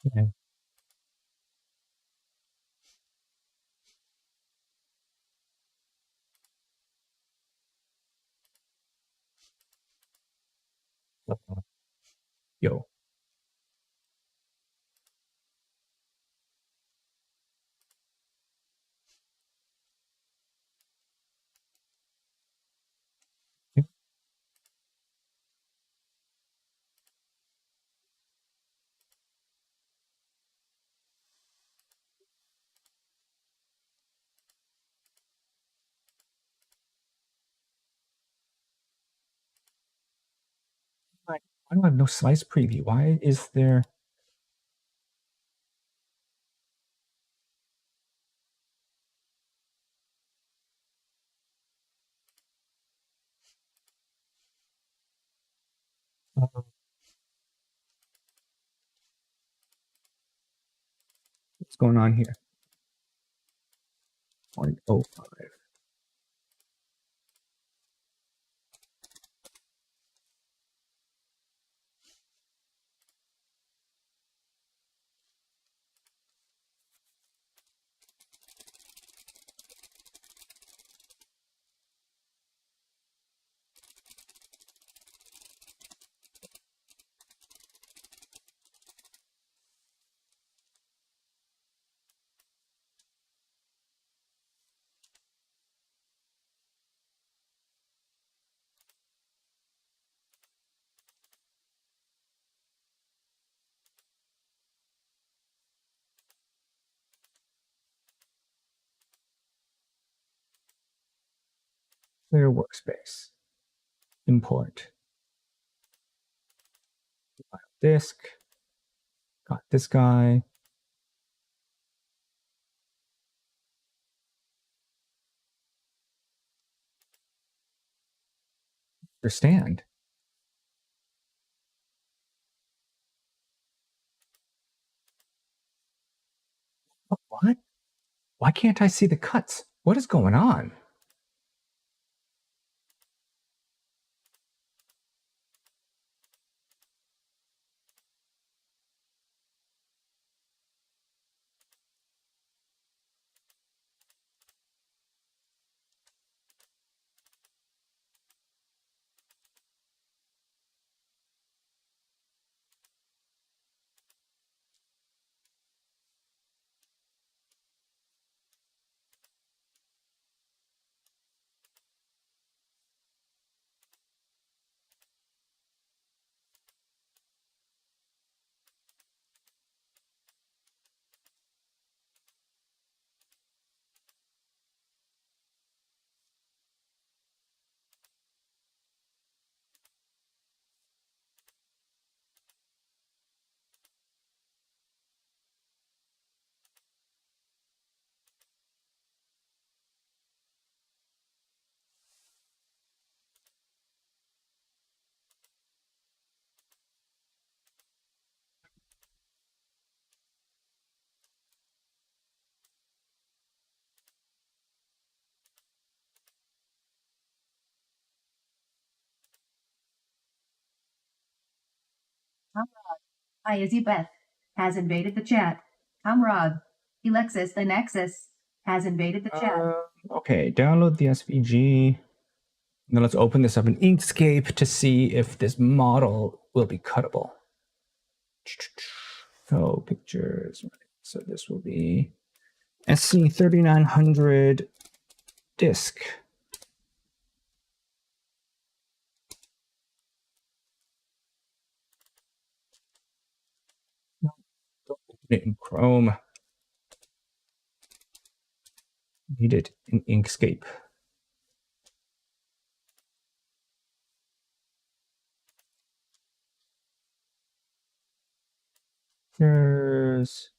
Okay. Yo. Why do I have no slice preview? Why is there? What's going on here? 0.05. Clear workspace. Import. File disk. Got this guy. Understand. What? Why can't I see the cuts? What is going on? Hi, Izzy Beth has invaded the chat. Rod. Alexis the Nexus has invaded the chat. Okay, download the SVG. Now let's open this up in Inkscape to see if this model will be cuttable. So pictures. So this will be SC3900 disk. No, don't open it in Chrome. Need it in Inkscape. There's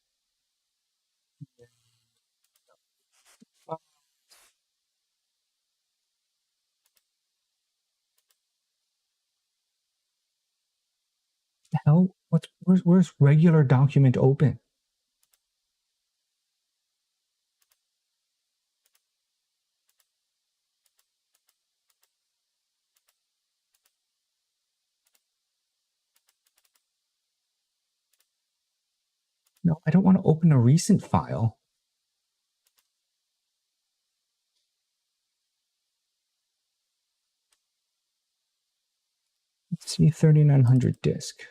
the hell? Where's regular document open? No, I don't want to open a recent file. Let's see, 3900 disk.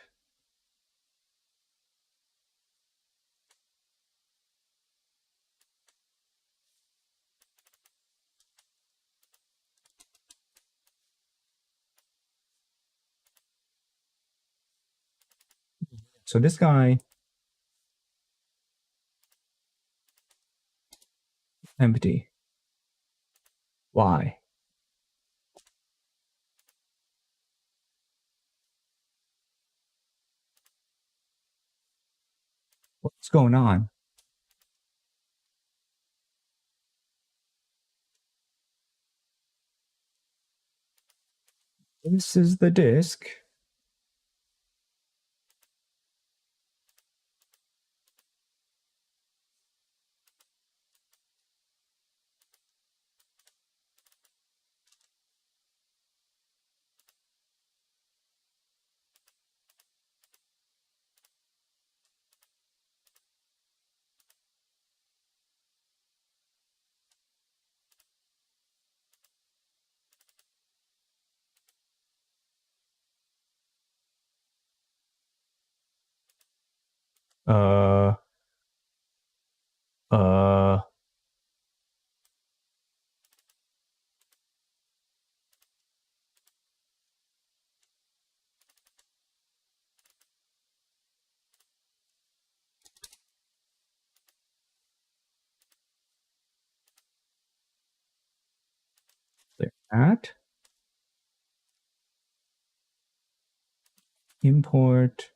So this guy, empty. Why? What's going on? This is the disk. Uh, uh, that. Import.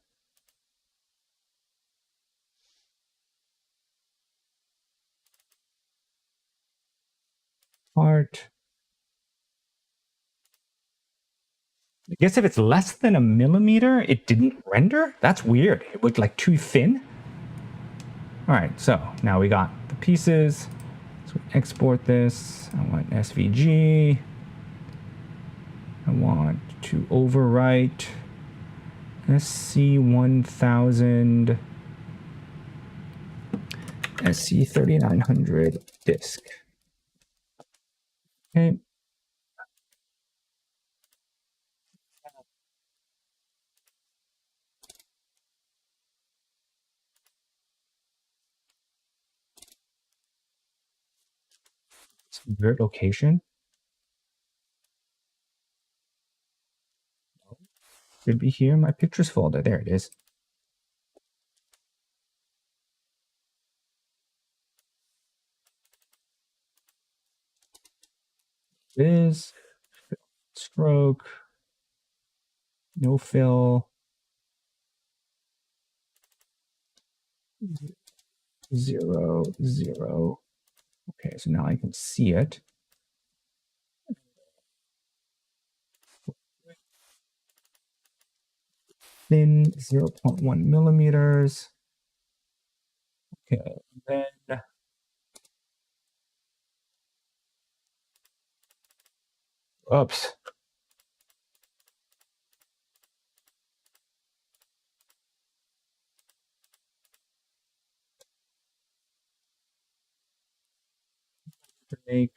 Part. I guess if it's less than a millimeter, it didn't render? That's weird. It looked like too thin. All right, so now we got the pieces. So we export this. I want SVG. I want to overwrite SC1000 SC3900 disk. Okay. Weird location. Should be here in my pictures folder. There it is. It is. Stroke. No fill. 0, 0. Okay, so now I can see it. Thin 0.1 millimeters. Okay, then oops. make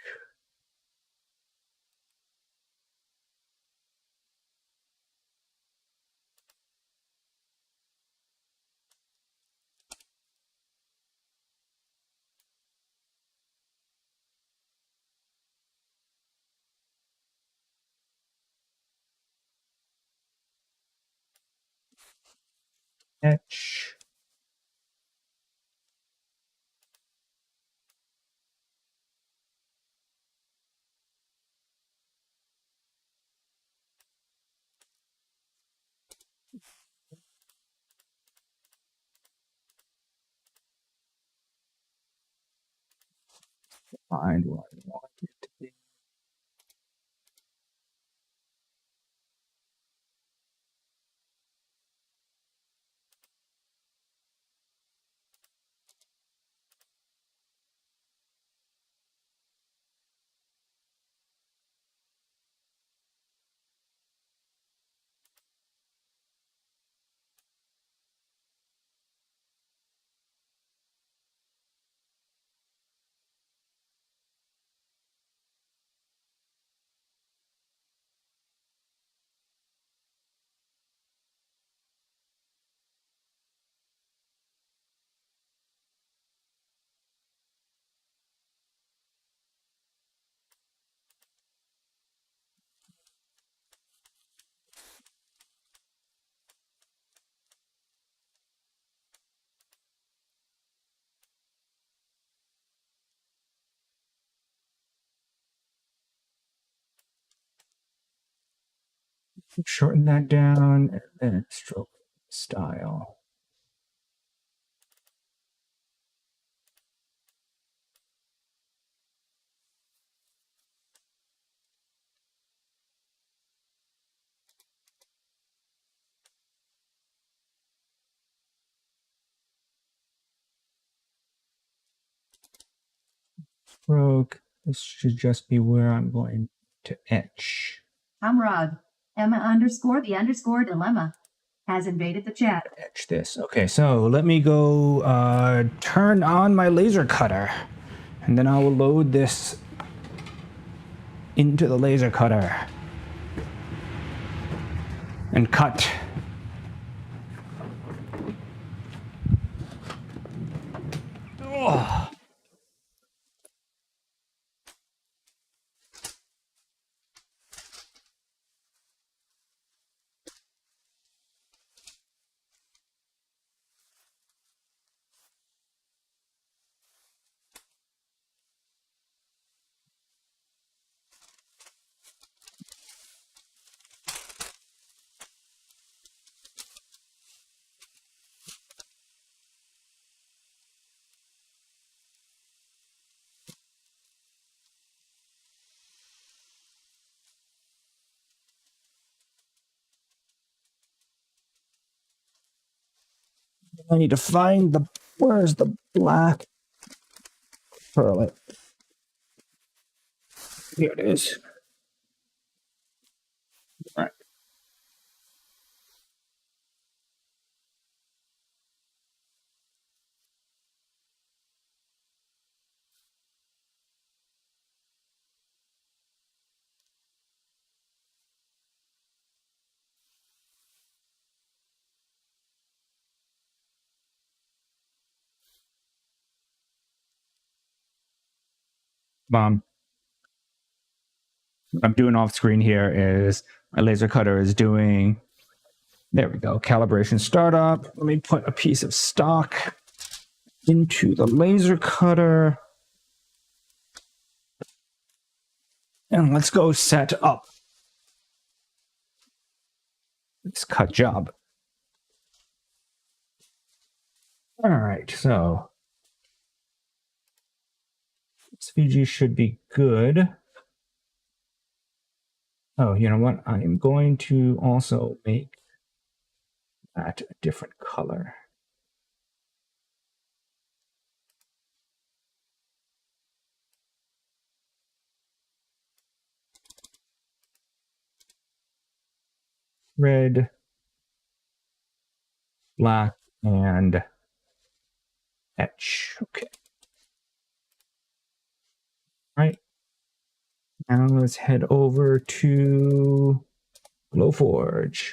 etch. Find what I want it to be. Shorten that down and then stroke style. Stroke. This should just be where I'm going to etch. Amrod, Emma_the_dilemma has invaded the chat. Etch this. Okay, so let me go turn on my laser cutter, and then I will load this into the laser cutter and cut. Oh. I need to find the, where's the black pearl? Here it is. All right. What I'm doing off screen here is my laser cutter is doing, there we go, calibration startup. Let me put a piece of stock into the laser cutter. And let's go set up this cut job. All right, so this VG should be good. Oh, you know what? I am going to also make that a different color. Red, black, and etch. Okay. All right. Now let's head over to Glowforge.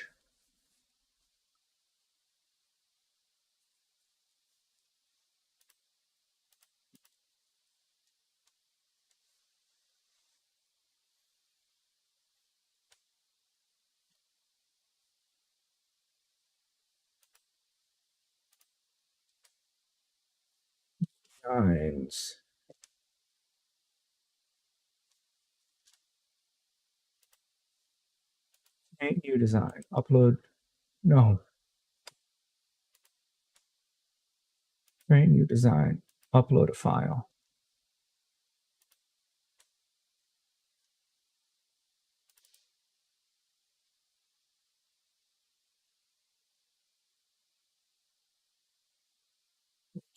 Designs. Create new design. Upload. No. Create new design. Upload a file.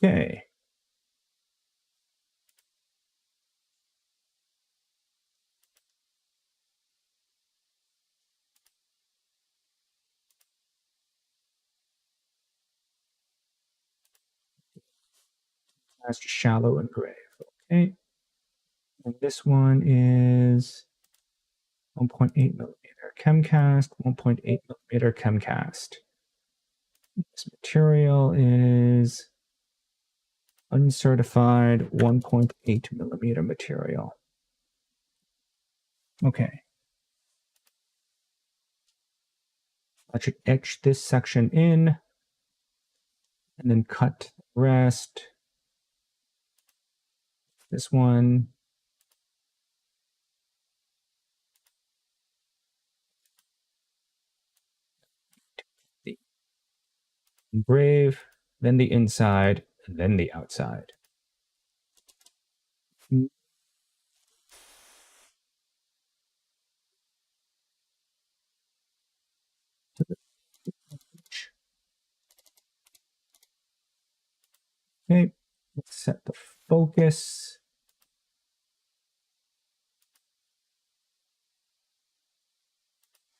Okay. That's shallow and grave. Okay. And this one is 1.8 millimeter chemcast, 1.8 millimeter chemcast. This material is uncertified 1.8 millimeter material. Okay. I should etch this section in and then cut the rest. This one. The engrave, then the inside, and then the outside. Okay, let's set the focus.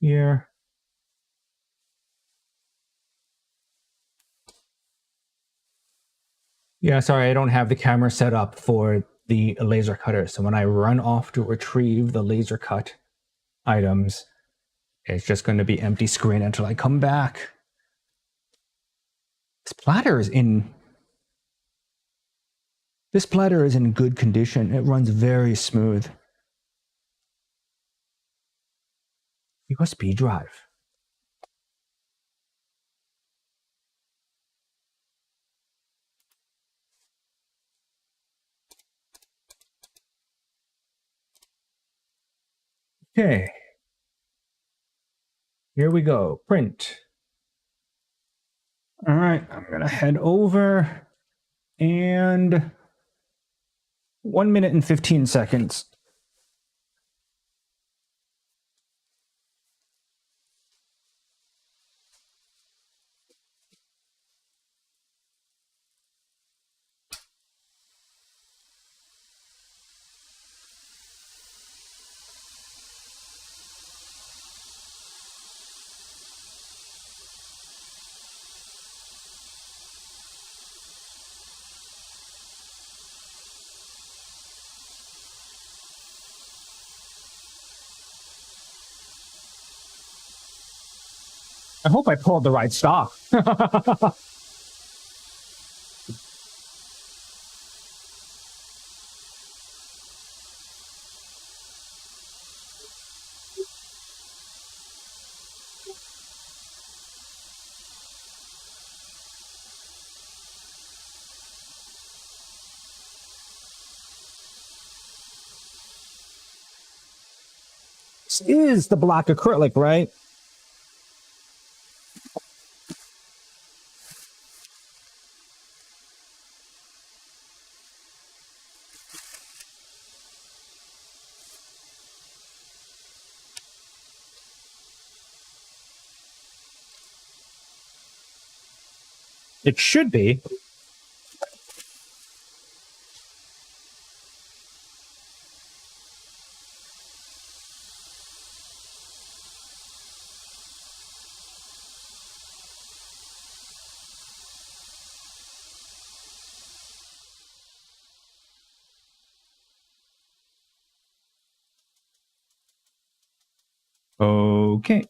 Here. Yeah, sorry, I don't have the camera set up for the laser cutter. So when I run off to retrieve the laser cut items, it's just going to be empty screen until I come back. This platter is in good condition. It runs very smooth. USB drive. Okay. Here we go. Print. All right, I'm going to head over and 1 minute and 15 seconds. I hope I pulled the right stock. This is the black acrylic, right? It should be. Okay.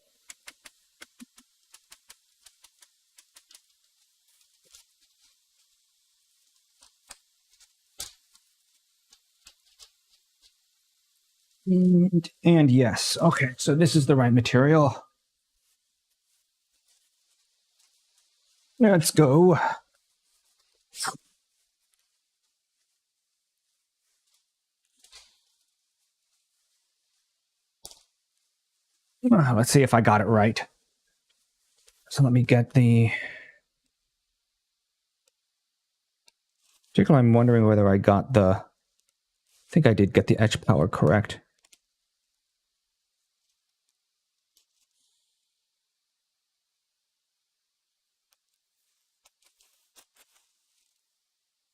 And yes, okay, so this is the right material. Let's go. Let's see if I got it right. So let me get the... Particularly, I'm wondering whether I got the... I think I did get the etch power correct.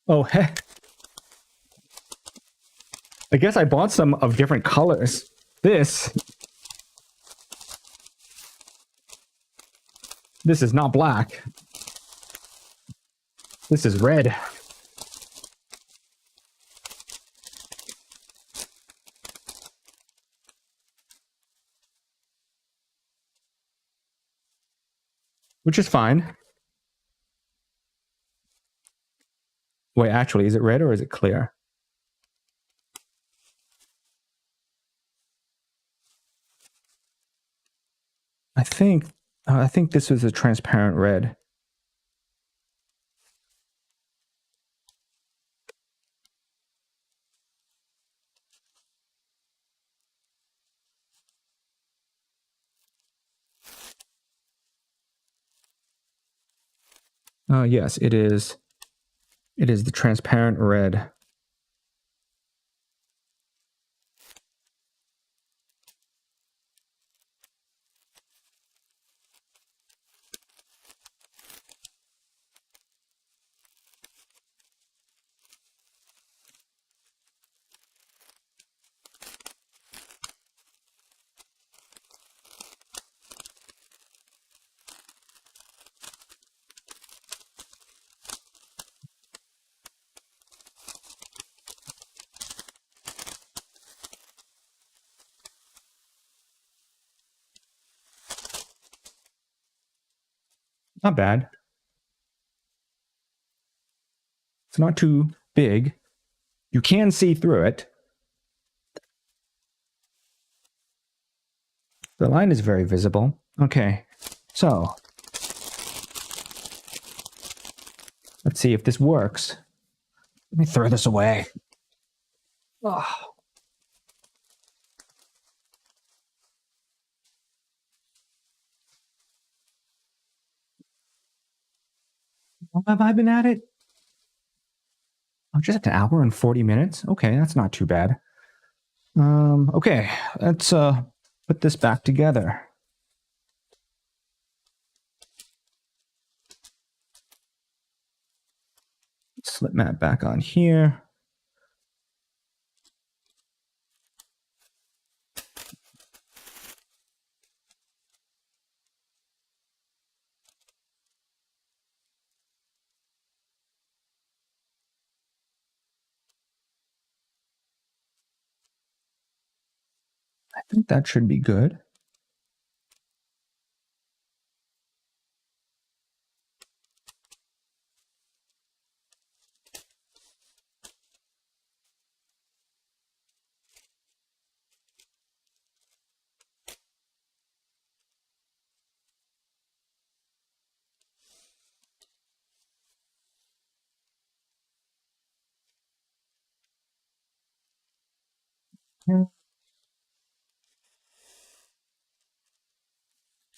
Oh, heck. I guess I bought some of different colors. This is not black. This is red. Which is fine. Wait, actually, is it red or is it clear? I think this was a transparent red. Yes, it is. It is the transparent red. Not bad. It's not too big. You can see through it. The line is very visible. Okay, so let's see if this works. Let me throw this away. Oh. How long have I been at it? Oh, just an hour and 40 minutes? Okay, that's not too bad. Okay, let's put this back together. Slip mat back on here. I think that should be good.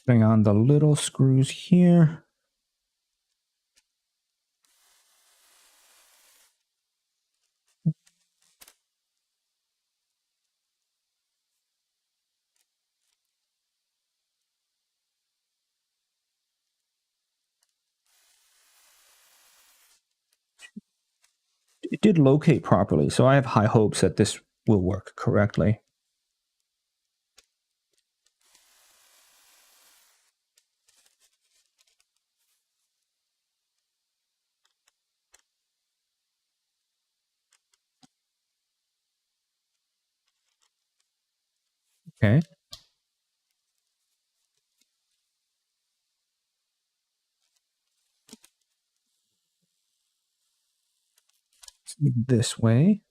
Putting on the little screws here. It did locate properly, so I have high hopes that this will work correctly. Okay. This way.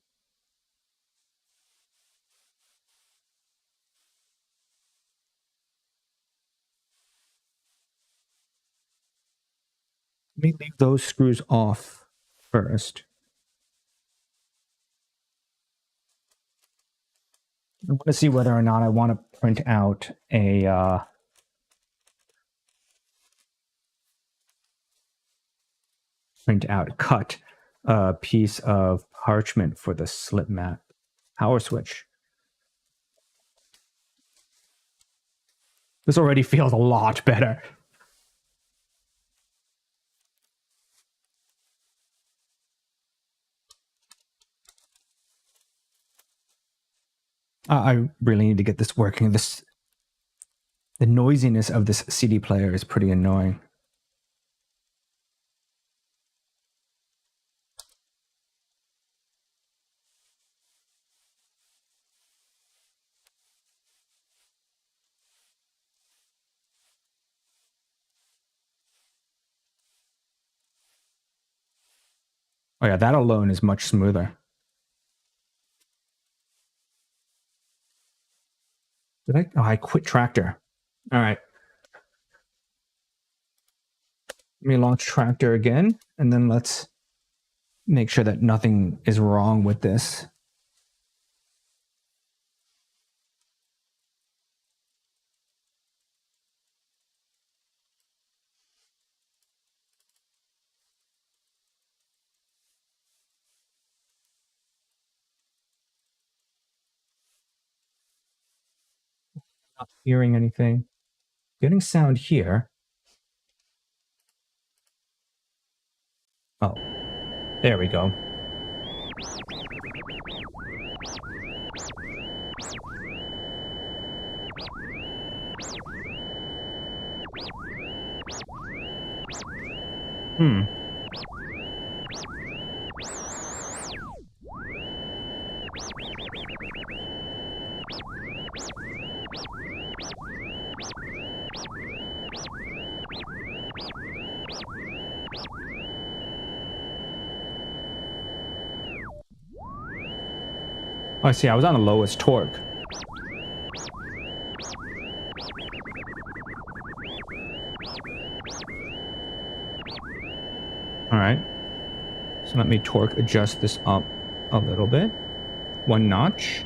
Let me leave those screws off first. I want to see whether or not I want to print out a cut a piece of parchment for the slip mat power switch. This already feels a lot better. I really need to get this working. The noisiness of this CD player is pretty annoying. Oh yeah, that alone is much smoother. Did I? Oh, I quit Tractor. All right. Let me launch Tractor again, and then let's make sure that nothing is wrong with this. Not hearing anything. Getting sound here. Oh, there we go. Oh, I see. I was on the lowest torque. All right. So let me torque adjust this up a little bit. One notch.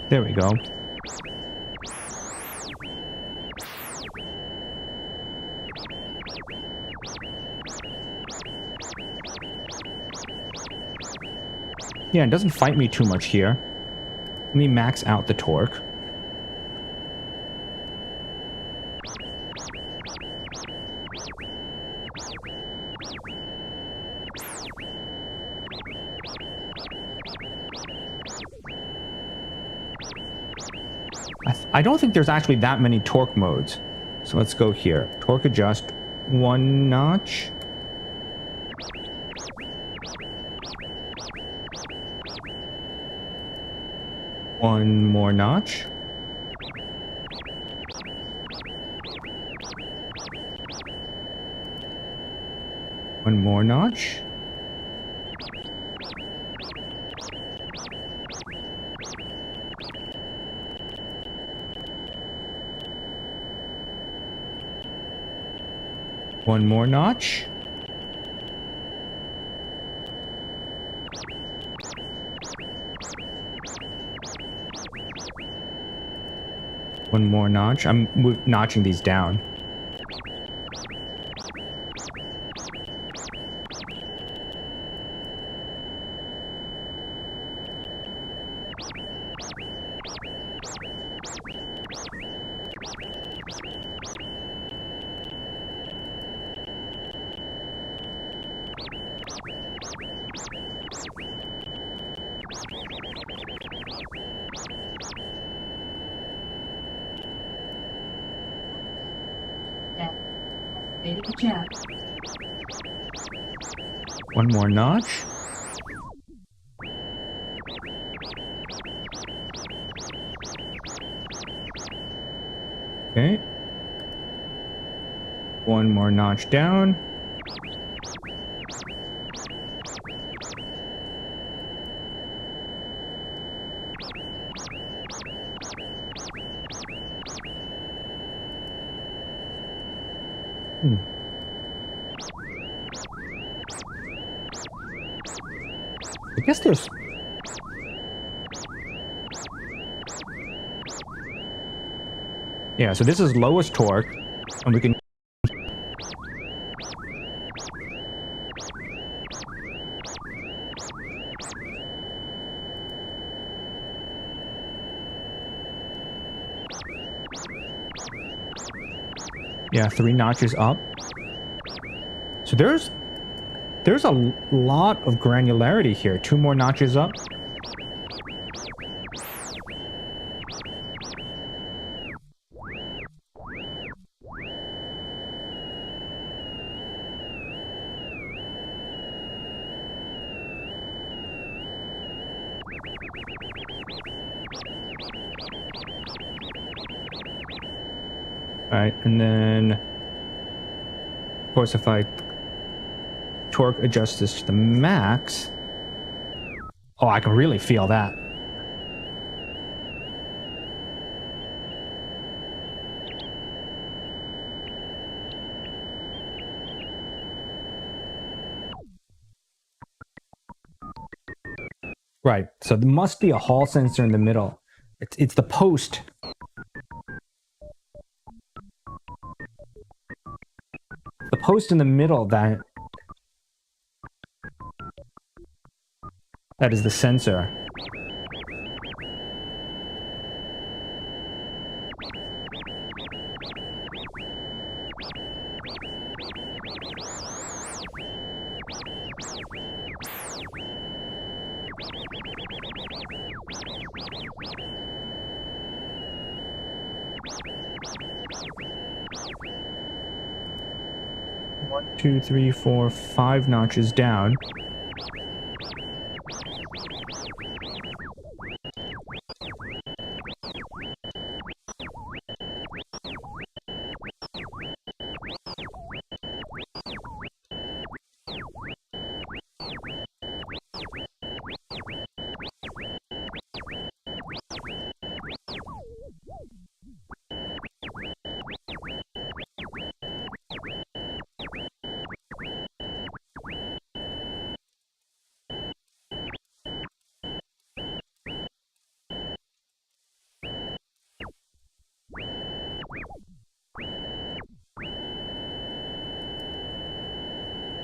There we go. Yeah, it doesn't fight me too much here. Let me max out the torque. I don't think there's actually that many torque modes. So let's go here. Torque adjust one notch. One more notch. One more notch. One more notch. One more notch. I'm notching these down. activated the chair. One more notch. Okay. One more notch down. I guess there's... Yeah, so this is lowest torque, and we can... Yeah, 3 notches up. So there's a lot of granularity here. 2 more notches up. Alright, and then, of course, if I torque adjust this to the max, oh, I can really feel that. Right, so there must be a Hall sensor in the middle. It's the post. The post in the middle that is the sensor. One, two, three, four, 5 notches down.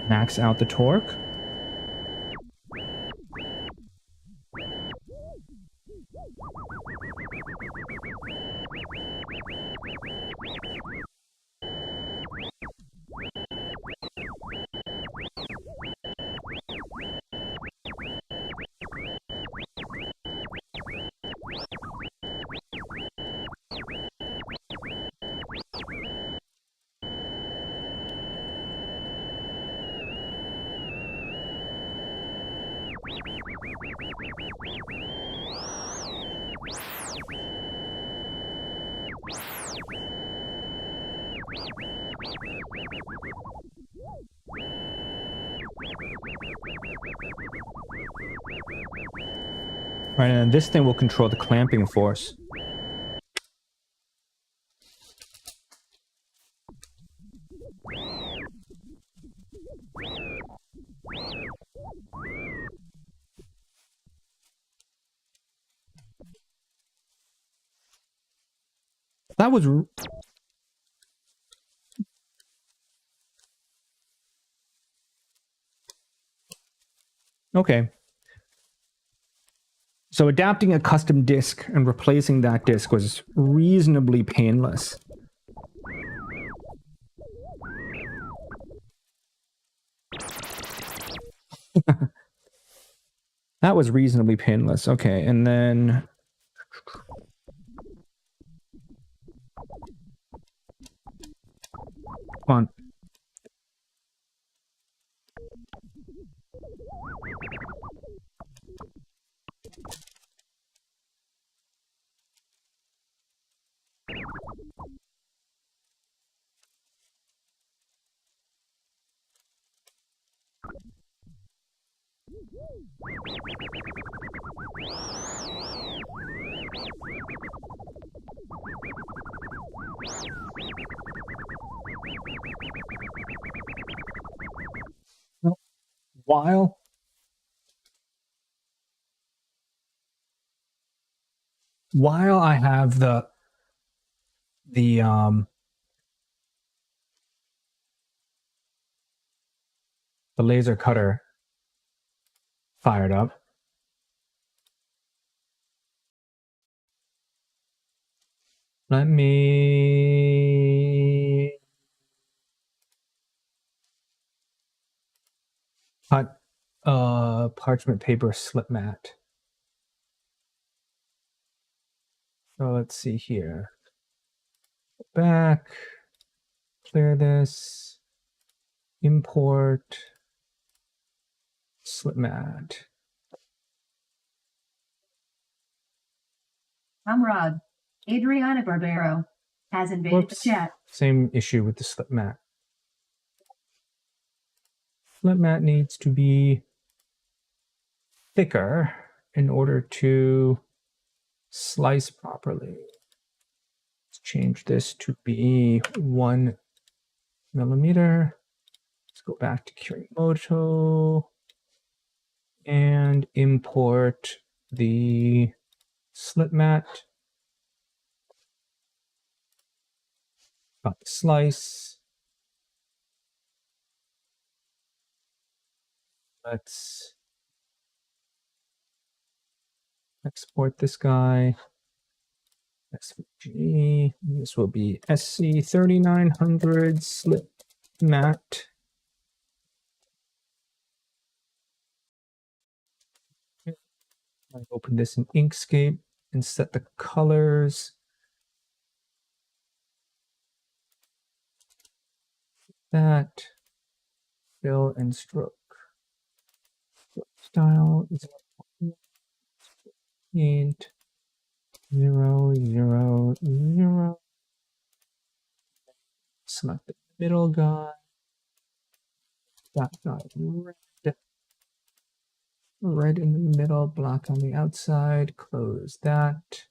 Max out the torque. Right, and this thing will control the clamping force. That was... Okay. So adapting a custom disk and replacing that disk was reasonably painless. That was reasonably painless. Okay, and then... Come on. While I have the laser cutter fired up, let me cut parchment paper slip mat. So let's see here. Back, clear this, import slip mat. Rod. Adriana Barbero has invaded the chat. Same issue with the slip mat. Slip mat needs to be thicker in order to slice properly. Let's change this to be 1 millimeter. Let's go back to Kirimoto and import the slip mat. Got the slice. Let's export this guy. SVG. This will be SC3900 slip mat. I open this in Inkscape and set the colors. That fill and stroke. Style is 0.8 0 0 0. Select the middle guy. That guy red in the middle, black on the outside. Close that.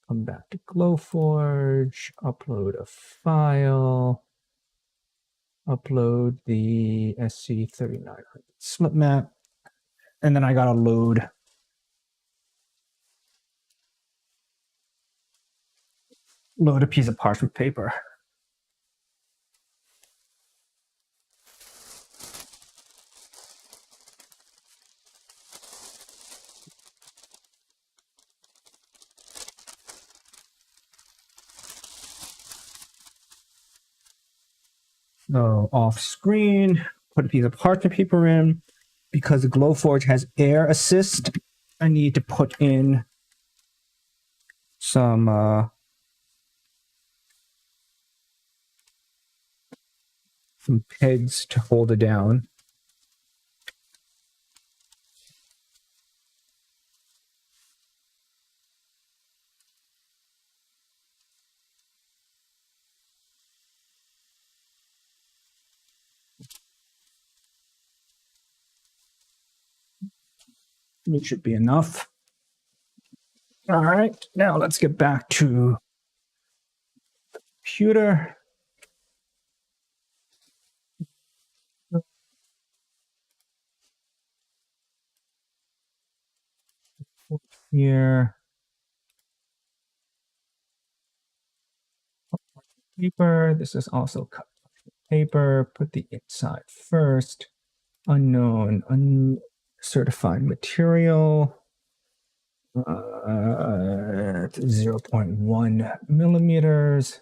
Come back to Glowforge. Upload a file. Upload the SC3900 slip mat. And then I gotta load a piece of parchment paper. So off screen, put a piece of parchment paper in. Because the Glowforge has air assist, I need to put in some pegs to hold it down. It should be enough. All right, now let's get back to the computer. Here. Paper. This is also cut paper. Put the inside first. Unknown, uncertified material. 0.1 millimeters.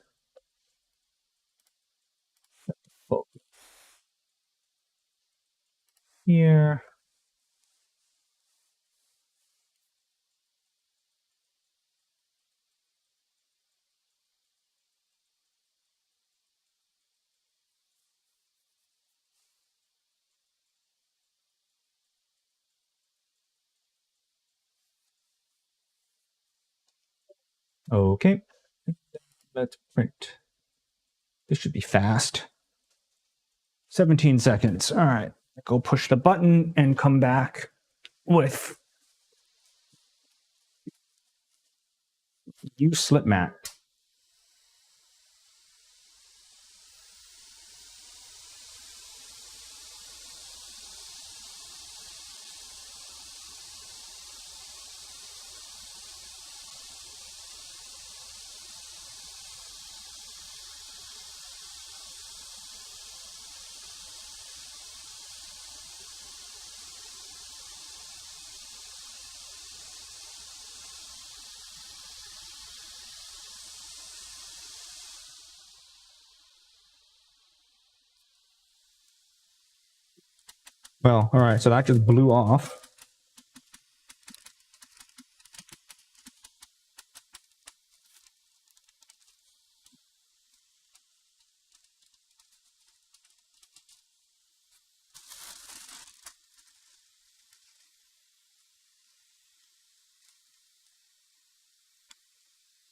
Here. Okay, let's print. This should be fast. 17 seconds. All right, go push the button and come back with use slip mat. Well, all right, so that just blew off.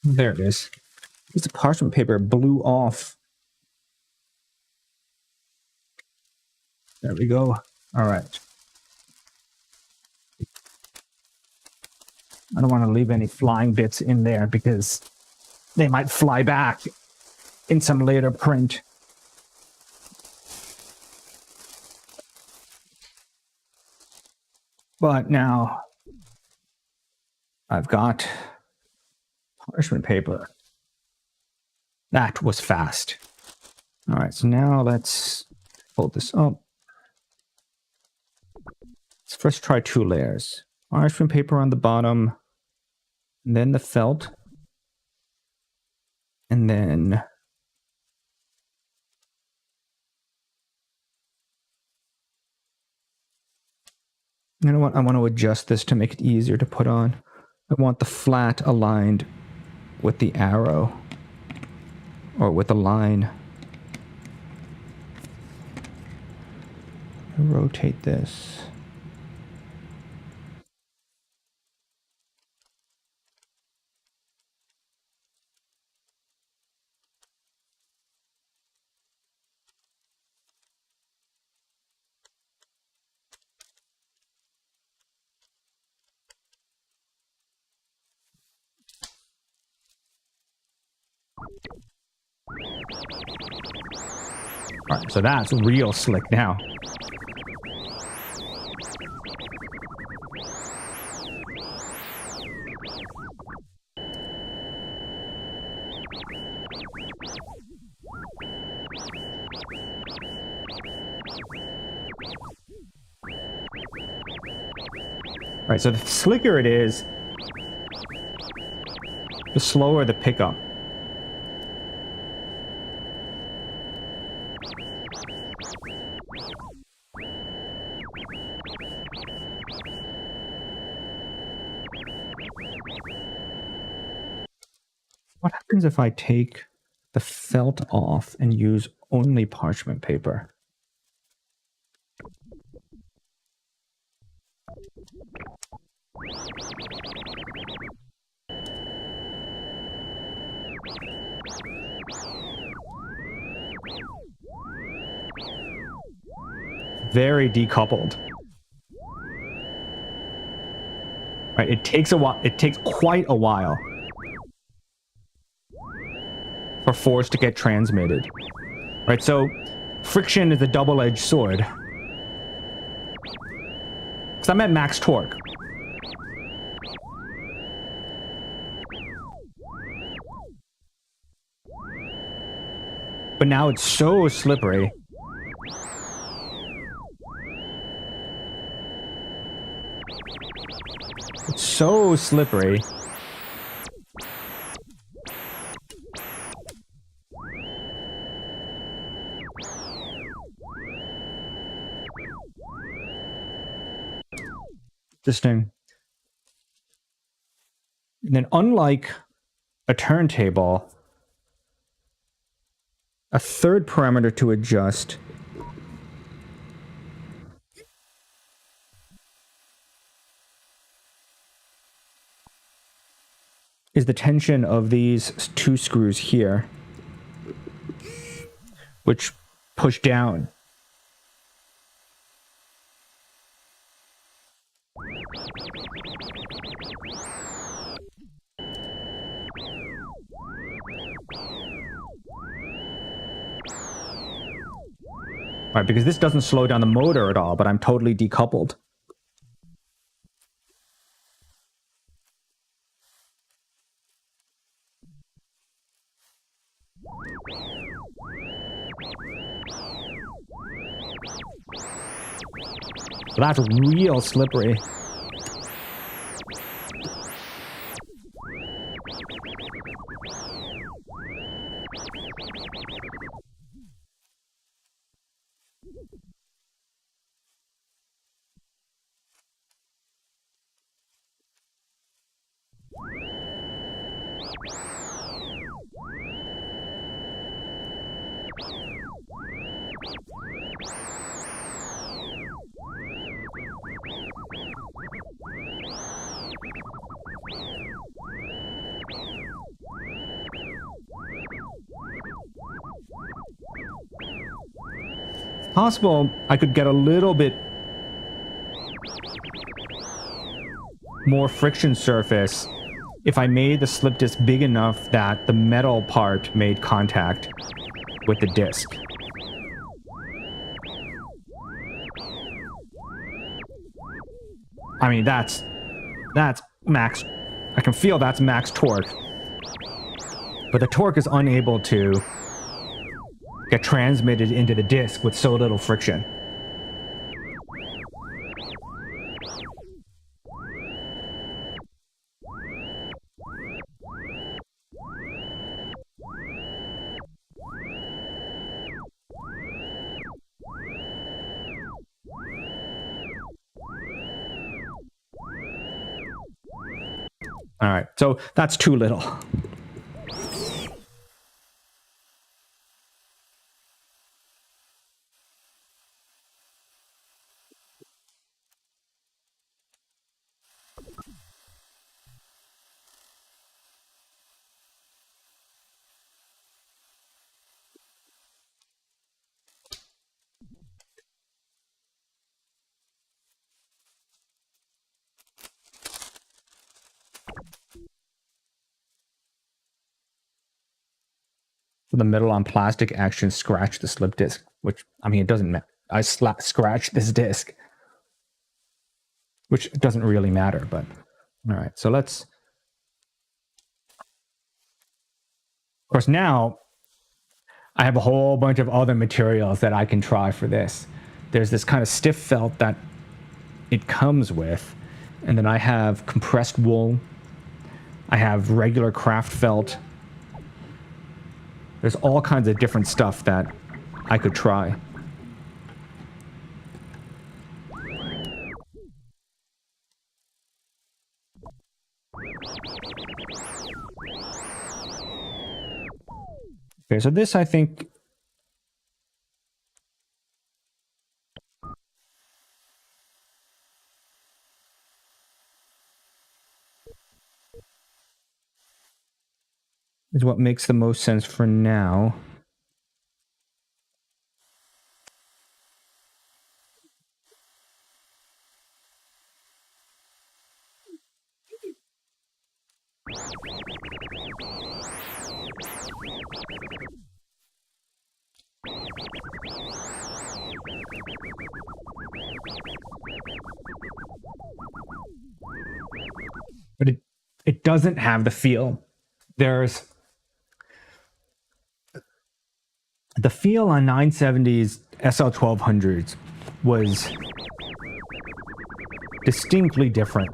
There it is. Piece of parchment paper blew off. There we go. All right. I don't want to leave any flying bits in there because they might fly back in some later print. But now I've got parchment paper. That was fast. All right, so now let's fold this up. Let's first try 2 layers. Parchment paper on the bottom, and then the felt, and then you know what? I want to adjust this to make it easier to put on. I want the flat aligned with the arrow or with the line. Rotate this. All right, so that's real slick now. All right, so the slicker it is, the slower the pickup. What happens if I take the felt off and use only parchment paper? Very decoupled. Right, it takes a while. It takes quite a while for force to get transmitted. Right, so friction is a double-edged sword. Because I'm at max torque. But now it's so slippery. It's so slippery. Interesting. And then unlike a turntable, a third parameter to adjust is the tension of these 2 screws here, which push down. Right, because this doesn't slow down the motor at all, but I'm totally decoupled. So that's real slippery. Possible I could get a little bit more friction surface if I made the slip disc big enough that the metal part made contact with the disc. I mean, that's max. I can feel that's max torque. But the torque is unable to get transmitted into the disc with so little friction. All right, so that's too little. The metal on plastic action scratch the slip disc, which, I mean, it doesn't matter. I scratch this disc, which doesn't really matter, but all right. So let's, of course, now I have a whole bunch of other materials that I can try for this. There's this kind of stiff felt that it comes with, and then I have compressed wool. I have regular craft felt. There's all kinds of different stuff that I could try. Okay, so this, I think, is what makes the most sense for now. But it doesn't have the feel. There's the feel on 970s SL1200s was distinctly different.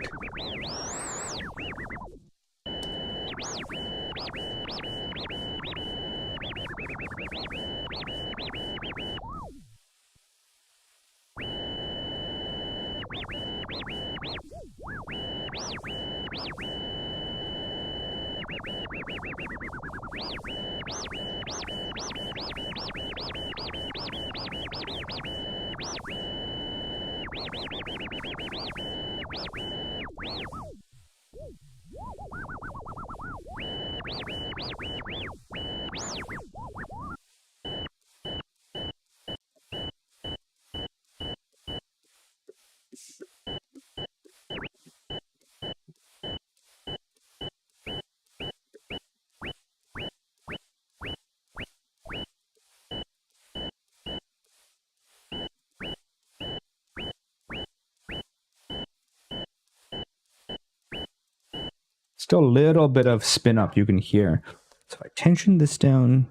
Still a little bit of spin up you can hear. So if I tension this down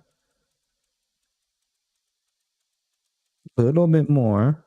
a little bit more.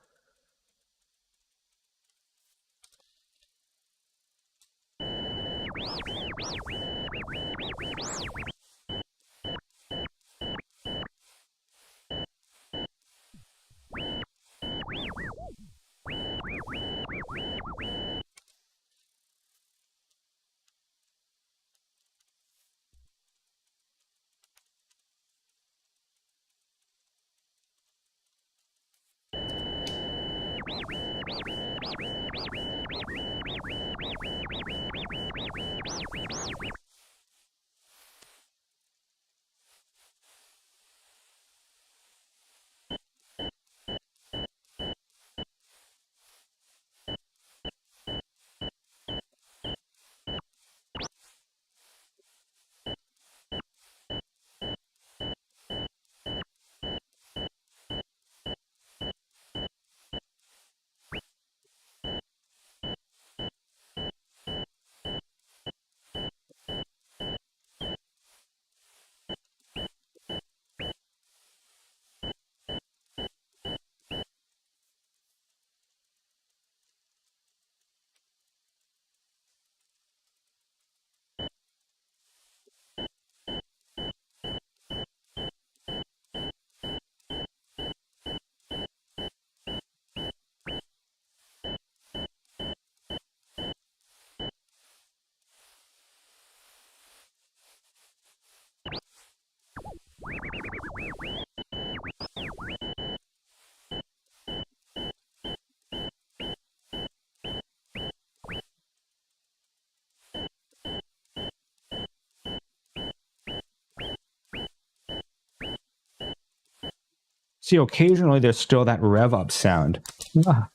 See, occasionally there's still that rev up sound. Ah.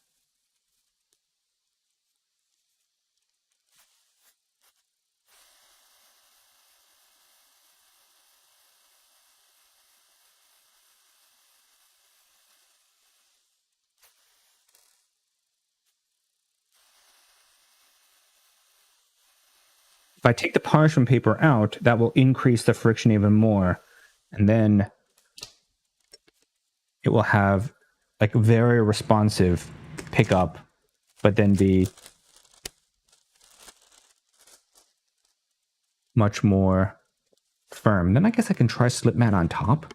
If I take the parchment paper out, that will increase the friction even more. And then it will have like very responsive pickup, but then be much more firm. Then I guess I can try slip mat on top.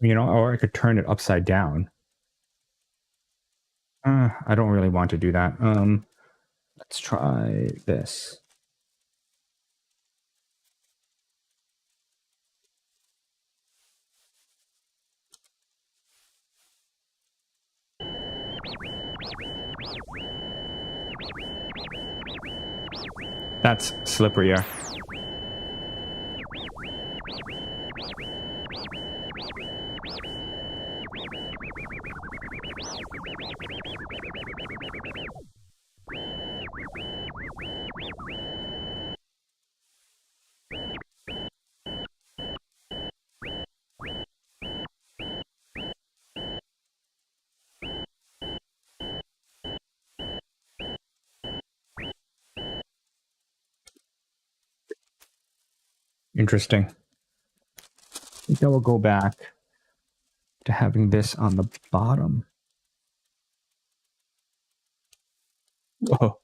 You know, or I could turn it upside down. I don't really want to do that. Let's try this. That's slipperier. Interesting. I think I will go back to having this on the bottom. Whoa.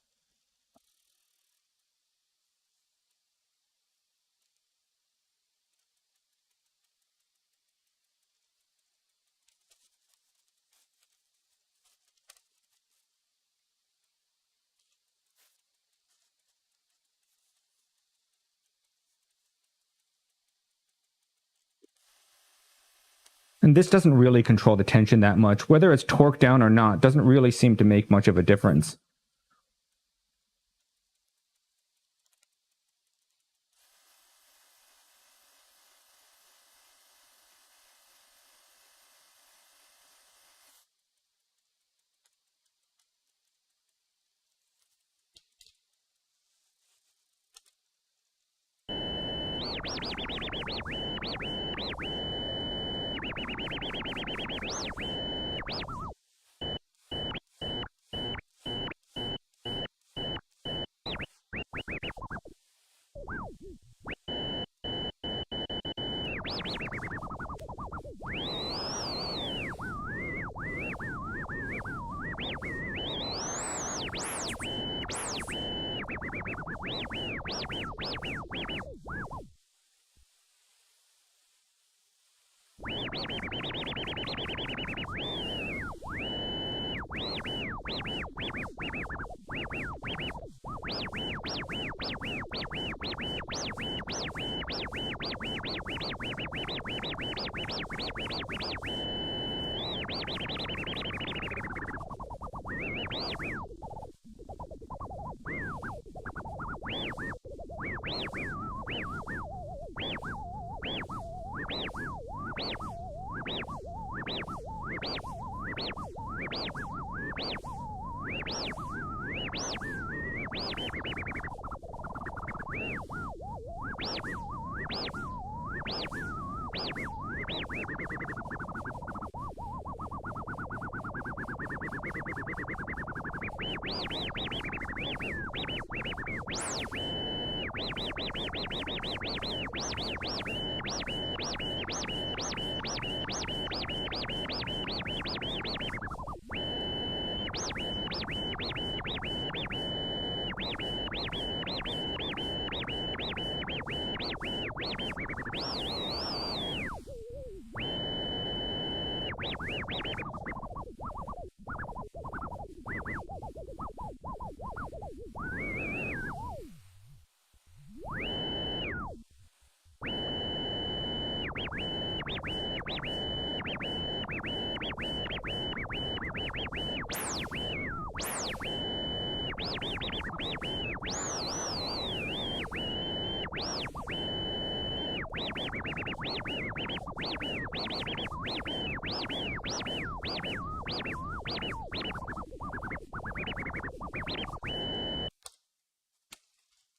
And this doesn't really control the tension that much. Whether it's torqued down or not doesn't really seem to make much of a difference.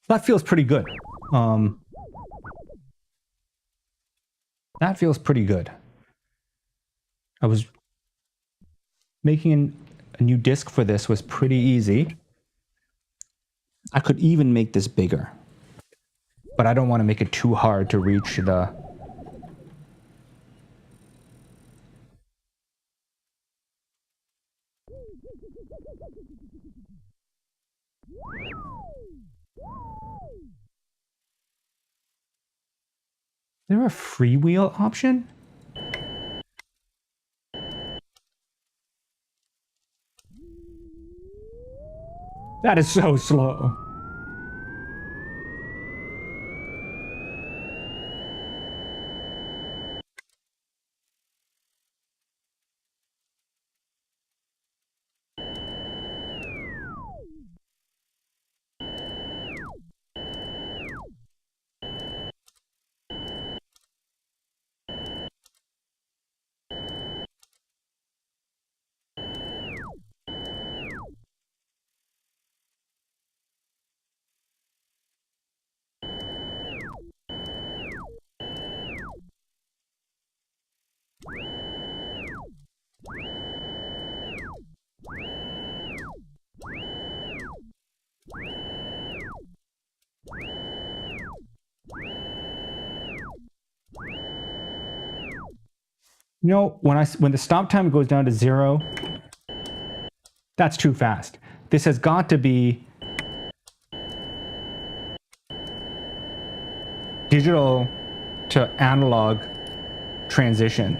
That feels pretty good. That feels pretty good. I was making a new disc for this was pretty easy. I could even make this bigger, but I don't want to make it too hard to reach the... Is there a freewheel option? That is so slow. You know, when the stop time goes down to 0, that's too fast. This has got to be digital to analog transition.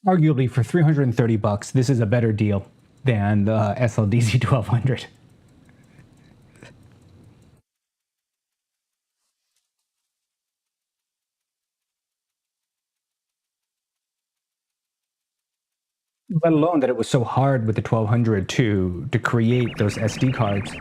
Arguably, for $330, this is a better deal than the SLDZ 1200. Let alone that it was so hard with the 1200 to create those SD cards.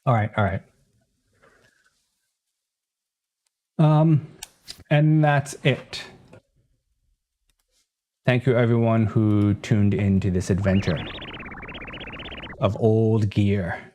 All right. And that's it. Thank you, everyone who tuned into this adventure of old gear.